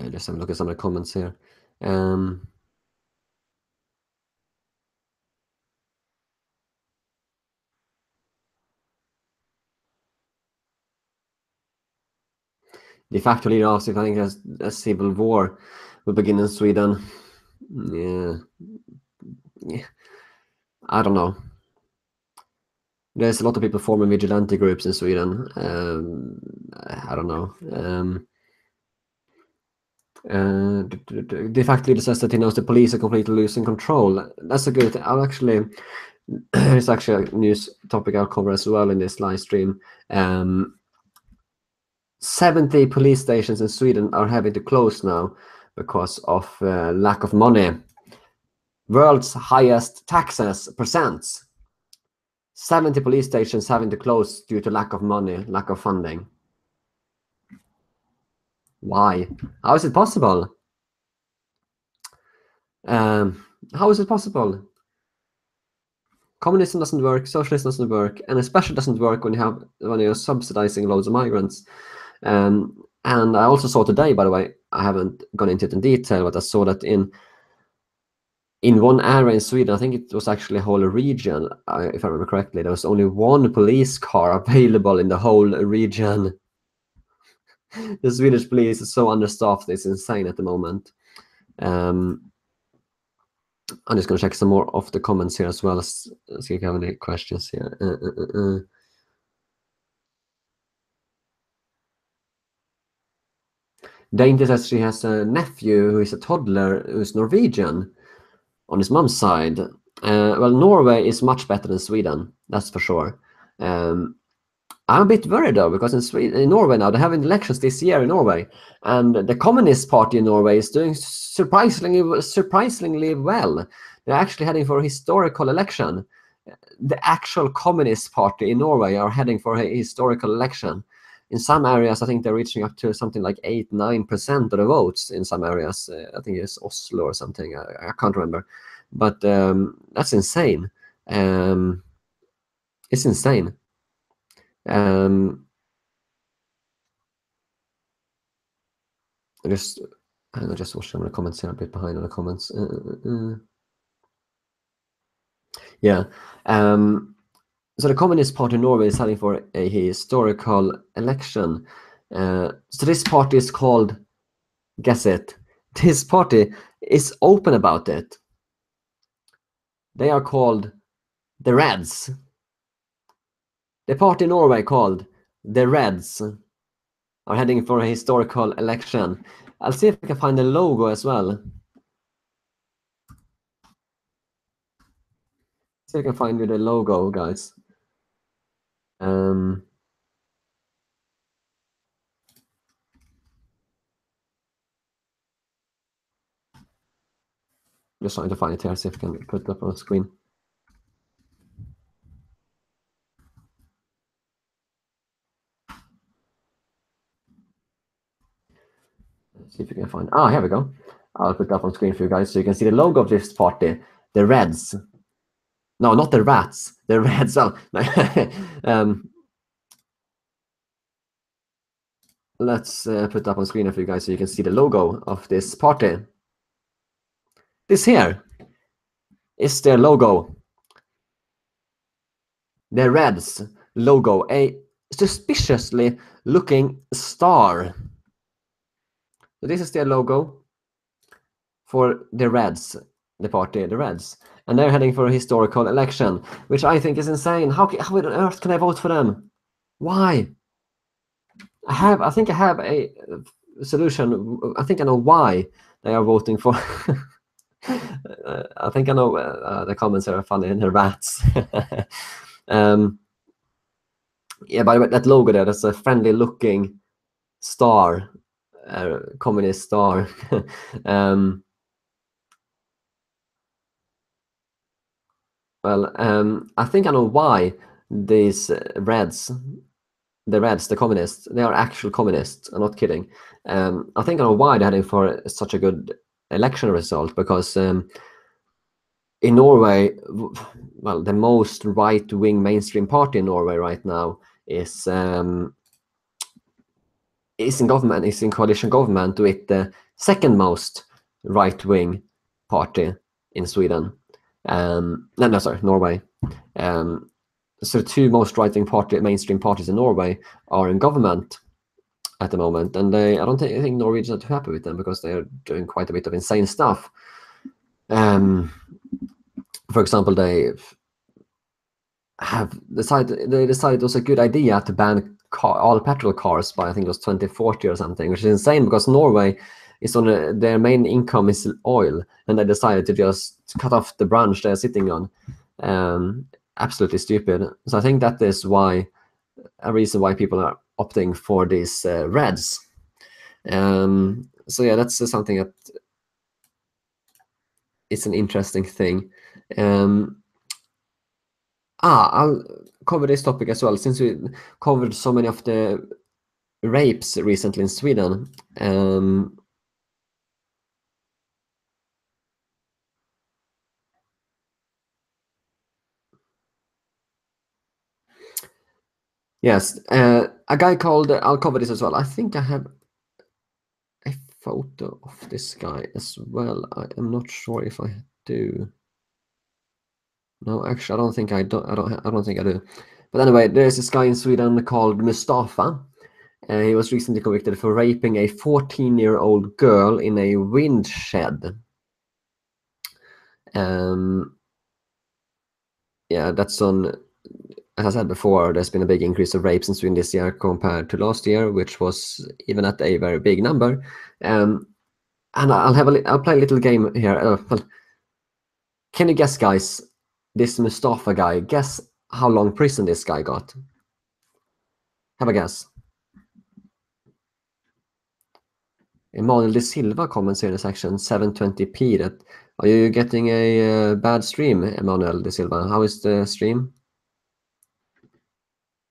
Just have a look at some of the comments here. De facto leader asks if I think a civil war will begin in Sweden. Yeah. I don't know. There's a lot of people forming vigilante groups in Sweden. I don't know. De facto leader says that he knows the police are completely losing control. That's a good thing. It's actually a news topic I'll cover as well in this live stream. 70 police stations in Sweden are having to close now because of lack of money. World's highest taxes percents. 70 police stations having to close due to lack of money, lack of funding. Why? How is it possible? How is it possible? Communism doesn't work, socialism doesn't work, and especially doesn't work when you're subsidizing loads of migrants. And I also saw today, by the way, I haven't gone into it in detail, but I saw that in one area in Sweden, I think it was actually a whole region, if I remember correctly, there was only one police car available in the whole region. The Swedish police is so understaffed, it's insane at the moment. I'm just going to check some more of the comments here as well. Let's see if you have any questions here. Dainty says she has a nephew who is a toddler who's Norwegian on his mom's side. Well, Norway is much better than Sweden, that's for sure. I'm a bit worried though, because in Norway now, they're having elections this year in Norway, and the Communist Party in Norway is doing surprisingly well. They're actually heading for a historical election. The actual Communist Party in Norway are heading for a historical election. In some areas, I think they're reaching up to something like 8-9% of the votes in some areas. I think it's Oslo or something. I can't remember. But that's insane. It's insane. I just watch some of the comments here, a bit behind on the comments. Yeah. So the Communist Party in Norway is heading for a historical election. So this party is called, guess it, this party is open about it. They are called the Reds. The party in Norway called the Reds are heading for a historical election. I'll see if I can find the logo as well. See if I can find you the logo, guys. Just trying to find it here, see if I can put it up on the screen. Let's see if you can find. Ah, here we go. I'll put it up on screen for you guys so you can see the logo of this party. The Reds. No, not the Rats. The Reds. Well, let's put it up on screen for you guys so you can see the logo of this party. This here is their logo. The Reds logo, a suspiciously looking star. So this is their logo for the Reds, the party, the Reds. And they're heading for a historical election, which I think is insane. How on earth can I vote for them? Why? I think I have a solution. I think I know why they are voting for. I think I know. The comments are funny in the Rats. Yeah, by the way, that logo there, that's a friendly looking star, communist star. Well, I think I know why these Reds, the communists, they are actual communists. I'm not kidding. I think I know why they're heading for such a good election result, because in Norway, well, the most right-wing mainstream party in Norway right now is in government, is in coalition government with the second most right-wing party in Sweden. No, sorry, Norway. So the two most right-wing mainstream parties in Norway are in government at the moment, and I don't think Norwegians are too happy with them, because they are doing quite a bit of insane stuff. For example, they decided it was a good idea to ban all petrol cars by, I think it was 2040 or something, which is insane, because Norway is on their main income is oil, and they decided to just cut off the branch they're sitting on. Absolutely stupid. So I think that is a reason why people are opting for these Reds. So yeah, that's something that is an interesting thing. I'll cover this topic as well, since we covered so many of the rapes recently in Sweden. Yes, a guy called, I'll cover this as well. I think I have a photo of this guy as well. I am not sure if I do. No, actually, I don't think I do. I don't think I do. But anyway, there's this guy in Sweden called Mustafa. He was recently convicted for raping a 14-year-old girl in a wind shed. Yeah, that's on. As I said before, there's been a big increase of rapes in Sweden this year compared to last year, which was even at a very big number. And I'll play a little game here. Can you guess, guys? This Mustafa guy. Guess how long prison this guy got. Have a guess. Emanuel de Silva comments here in the section 720p. That are you getting a bad stream, Emanuel de Silva? How is the stream?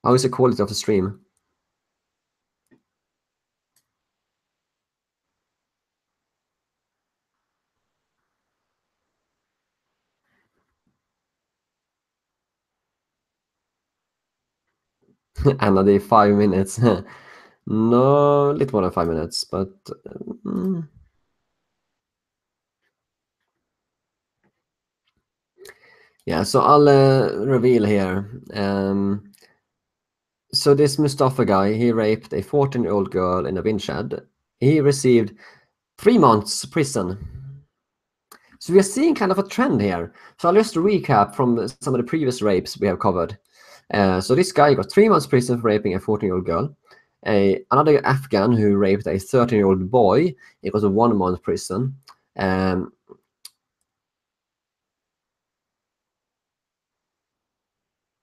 How is the quality of the stream? Anna, the 5 minutes. No, a little more than 5 minutes, but Yeah, so I'll reveal here. So this Mustafa guy, he raped a 14-year-old girl in a wind shed. He received 3 months prison. So we are seeing kind of a trend here. So I'll just recap from some of the previous rapes we have covered. So this guy got 3 months prison for raping a 14-year-old girl. Another Afghan who raped a 13-year-old boy, he got a 1 month prison. And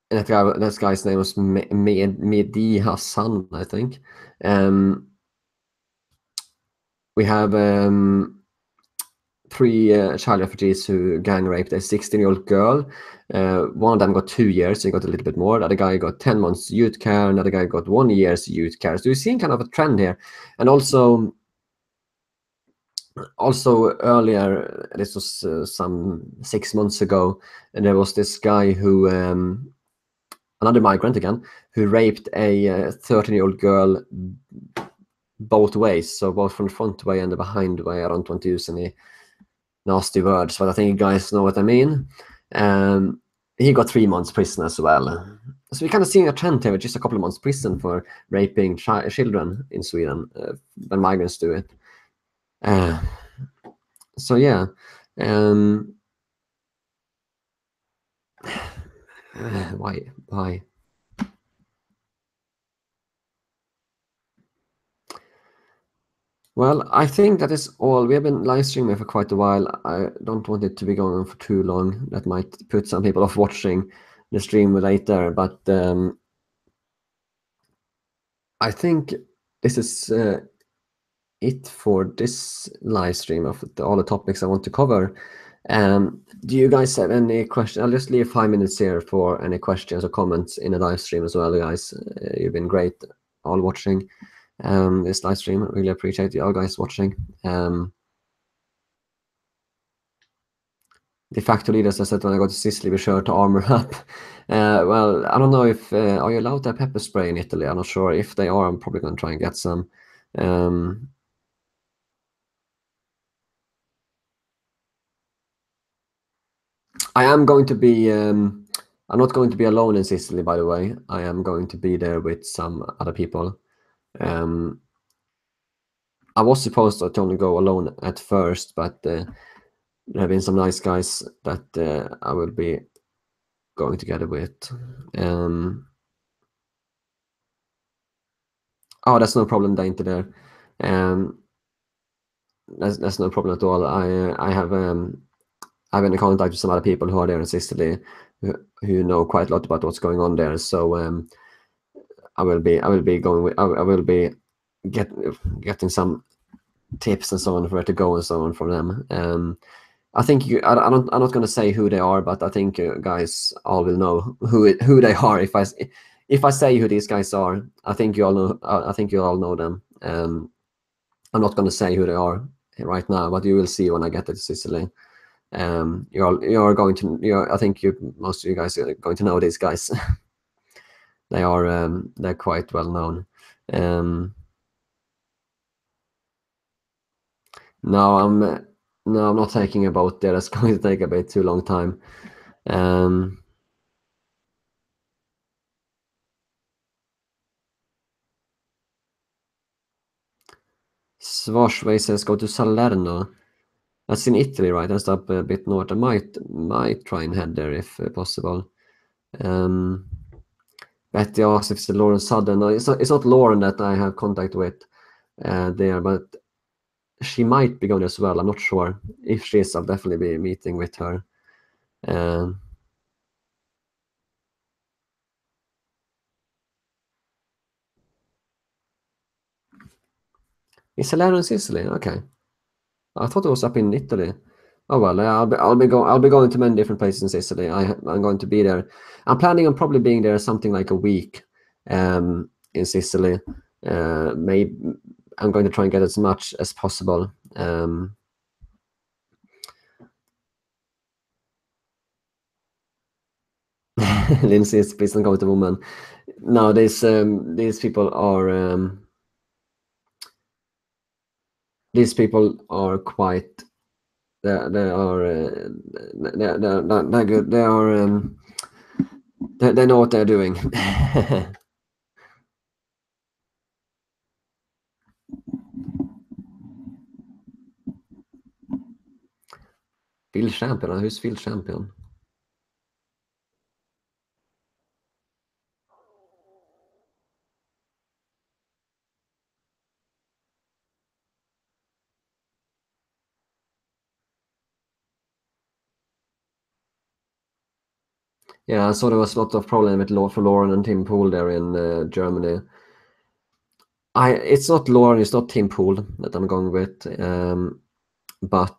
that guy's name was Mehdi Hassan, I think. We have 3 child refugees who gang raped a 16-year-old girl. One of them got 2 years, so he got a little bit more. The other guy got 10 months youth care. Another guy got 1 year's youth care. So we're seeing kind of a trend here. And also earlier, this was some 6 months ago, and there was this guy who another migrant again, who raped a 13-year-old girl both ways, so both from the front way and the behind way. I don't want to use any nasty words, but I think you guys know what I mean. He got 3 months prison as well. So we're kind of seeing a trend here with just a couple of months prison for raping children in Sweden when migrants do it. So yeah, why? Well, I think that is all. We have been live streaming for quite a while. I don't want it to be going on for too long. That might put some people off watching the stream later. But I think this is it for this live stream of all the topics I want to cover. Do you guys have any questions? I'll just leave 5 minutes here for any questions or comments in the live stream as well, guys. You've been great all watching this live stream. I really appreciate you all guys watching. De facto leaders, I said when I go to Sicily, be sure to armor up. Well, I don't know if are you allowed to have pepper spray in Italy? I'm not sure. If they are, I'm probably going to try and get some. I am going to be. I'm not going to be alone in Sicily, by the way. I am going to be there with some other people. I was supposed to only go alone at first, but there have been some nice guys that I will be going together with. Oh, that's no problem, Dainty there. That's no problem at all. I have I've been in contact with some other people who are there in Sicily who know quite a lot about what's going on there. So I will be going with I will be getting some tips and so on for where to go and so on from them. I think I'm not going to say who they are, but I think you guys all will know who they are if I say who these guys are. I think you all know. I think you all know them. I'm not going to say who they are right now, but you will see when I get to Sicily. You're going to. I think most of you guys are going to know these guys. They're quite well known. No, I'm not taking a boat there. That's going to take a bit too long time. Svarsvej says go to Salerno. That's in Italy, right? That's up a bit north. I might try and head there if possible. Betty asks if it's Lauren Sudden. No, it's not Lauren that I have contact with there, but she might be going as well. I'm not sure. If she is, I'll definitely be meeting with her. Is Salerno in Sicily? Okay. I thought it was up in Italy. Oh well, I'll be going to many different places in Sicily. I'm going to be there. I'm planning on probably being there something like a week in Sicily. Maybe I'm going to try and get as much as possible. Lindsay is please don't go with the woman. No, these people are quite they are they're good. They are they know what they're doing. Field champion. Who's field champion? Yeah, I saw there was a lot of problem with for Lauren and Tim Pool there in Germany. It's not Lauren, it's not Tim Pool that I'm going with, but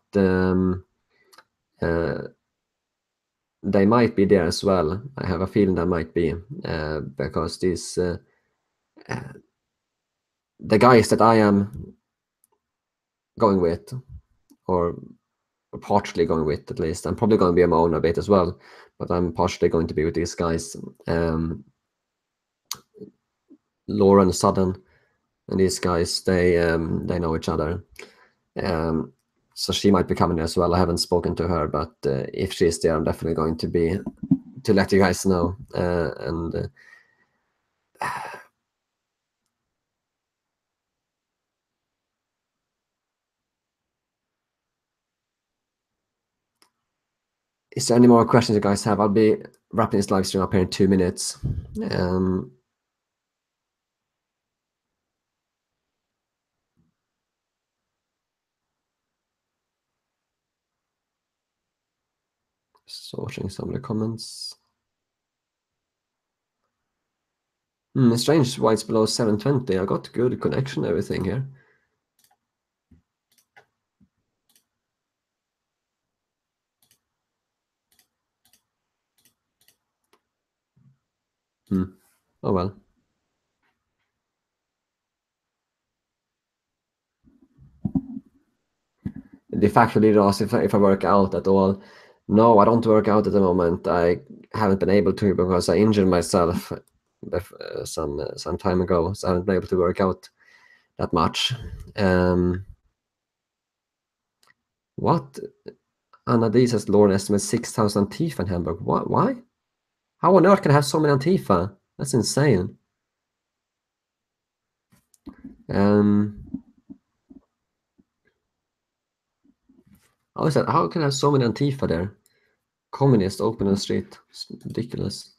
they might be there as well. I have a feeling they might be because these the guys that I am going with, or partially going with at least. I'm probably going to be on my own a bit as well, but I'm partially going to be with these guys. Lauren Sudden and these guys, they know each other. So she might be coming there as well. I haven't spoken to her, but if she's there, I'm definitely going to let you guys know. Is there any more questions you guys have? I'll be wrapping this live stream up here in 2 minutes. Sorting some of the comments. Strange why it's below 720. I got good connection and everything here. Oh well. De facto leader asked if I work out at all. No, I don't work out at the moment. I haven't been able to because I injured myself some time ago, so I haven't been able to work out that much. What? Anna D says Lauren estimates 6,000 Antifa in Hamburg. What? Why? How on earth can I have so many Antifa? That's insane. How can I have so many Antifa there? Communists open on the street. It's ridiculous.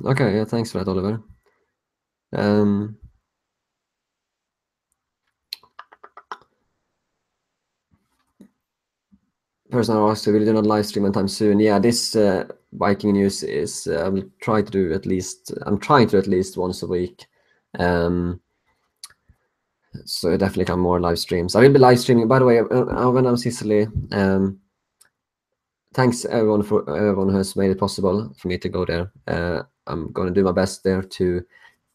Okay, yeah, thanks for that, Oliver. Person asked, will you do not live stream anytime soon? Yeah, this Viking News is I will try to do at least. I'm trying to at least once a week. So definitely come more live streams. I will be live streaming. By the way, when I'm in Sicily, thanks everyone who has made it possible for me to go there. I'm going to do my best there to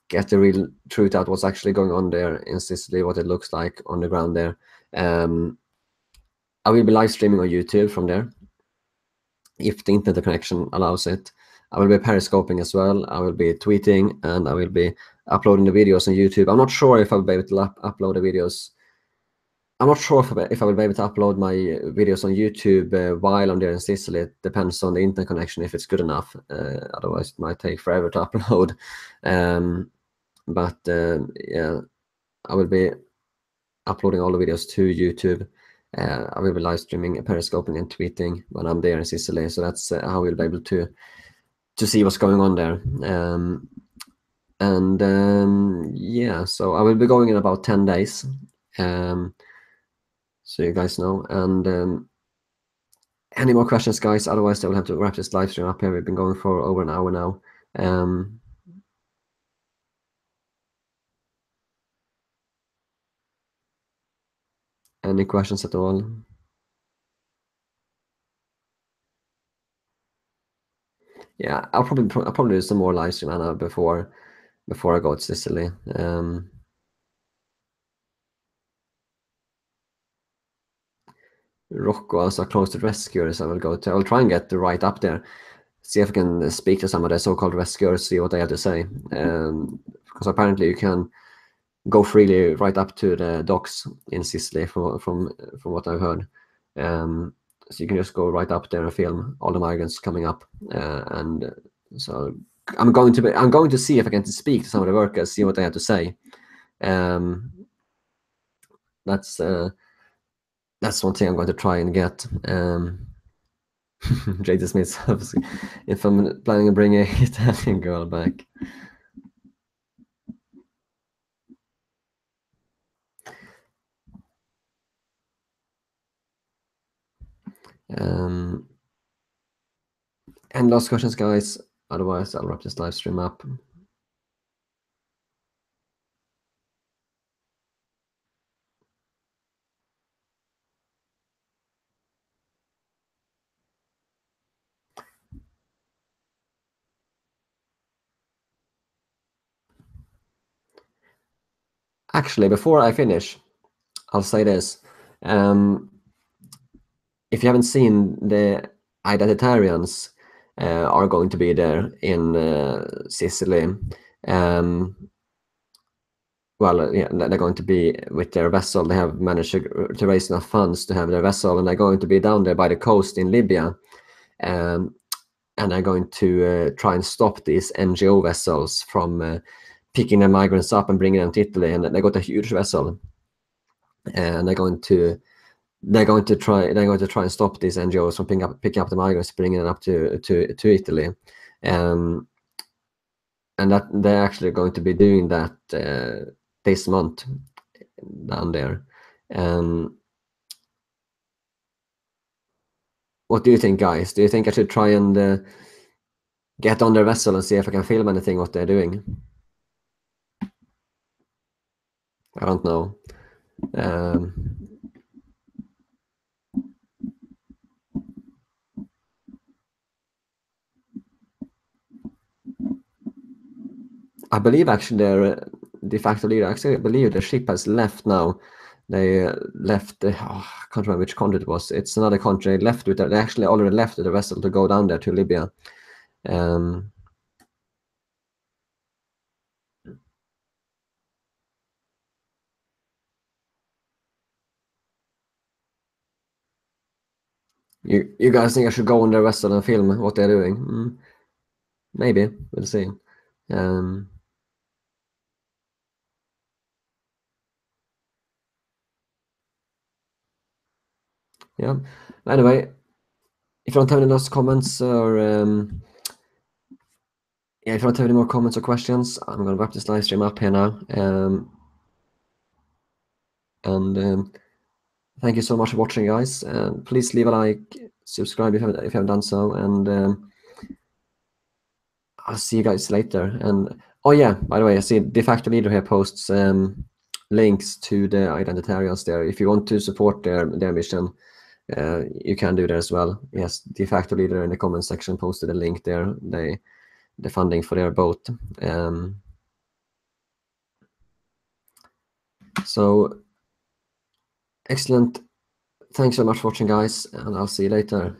get the real truth out what's actually going on there in Sicily, what it looks like on the ground there. I will be live streaming on YouTube from there if the internet connection allows it. I will be periscoping as well. I will be tweeting and I will be uploading the videos on YouTube. I'm not sure if I will be able to upload the videos. I'm not sure if I will be able to upload my videos on YouTube while I'm there in Sicily. It depends on the internet connection, if it's good enough. Otherwise, it might take forever to upload. But yeah, I will be uploading all the videos to YouTube. I will be live streaming, periscoping, and tweeting when I'm there in Sicily. So that's how we'll be able to see what's going on there. Yeah, so I will be going in about 10 days. So you guys know. And any more questions, guys? Otherwise, I will have to wrap this live stream up here. We've been going for over an hour now. Any questions at all? Yeah, I'll probably do some more live stream Anna before I go to Sicily. Rocco, also close to rescuers. I will try and get right up there, see if I can speak to some of the so-called rescuers, see what they have to say. Because apparently you can go freely right up to the docks in Sicily, from what I've heard. So you can just go right up there and film all the migrants coming up. And so I'm going to see if I can speak to some of the workers, see what they have to say. That's one thing I'm going to try and get. J.D. Smith, if I'm planning on bringing an Italian girl back. And last questions, guys. Otherwise, I'll wrap this live stream up. Actually, before I finish, I'll say this. If you haven't seen, the Identitarians are going to be there in Sicily. Well, yeah, they're going to be with their vessel. They have managed to raise enough funds to have their vessel, and they're going to be down there by the coast in Libya. And they're going to try and stop these NGO vessels from picking the migrants up and bringing them to Italy. And they got a huge vessel, and they're going to try and stop these NGOs from picking up the migrants, bringing them up to Italy. And that they're actually going to be doing that this month down there. What do you think, guys? Do you think I should try and get on their vessel and see if I can film anything what they're doing? I don't know. I believe actually their de facto leader, I believe the ship has left now. They left, I can't remember which country it was. It's another country. They actually already left with the vessel to go down there to Libya. You guys think I should go on their vessel and film what they're doing? Maybe, we'll see. Yeah. Anyway, if you don't have any last comments or yeah, if you don't have any more comments or questions, I'm gonna wrap this live stream up here now. Thank you so much for watching, guys. Please leave a like, subscribe if you haven't done so, and I'll see you guys later. And oh yeah, by the way, I see de facto leader here posts links to the Identitarians there. If you want to support their mission, you can do that as well. Yes, de facto leader in the comment section posted a link there. The funding for their boat. So excellent. Thanks so much for watching, guys, and I'll see you later.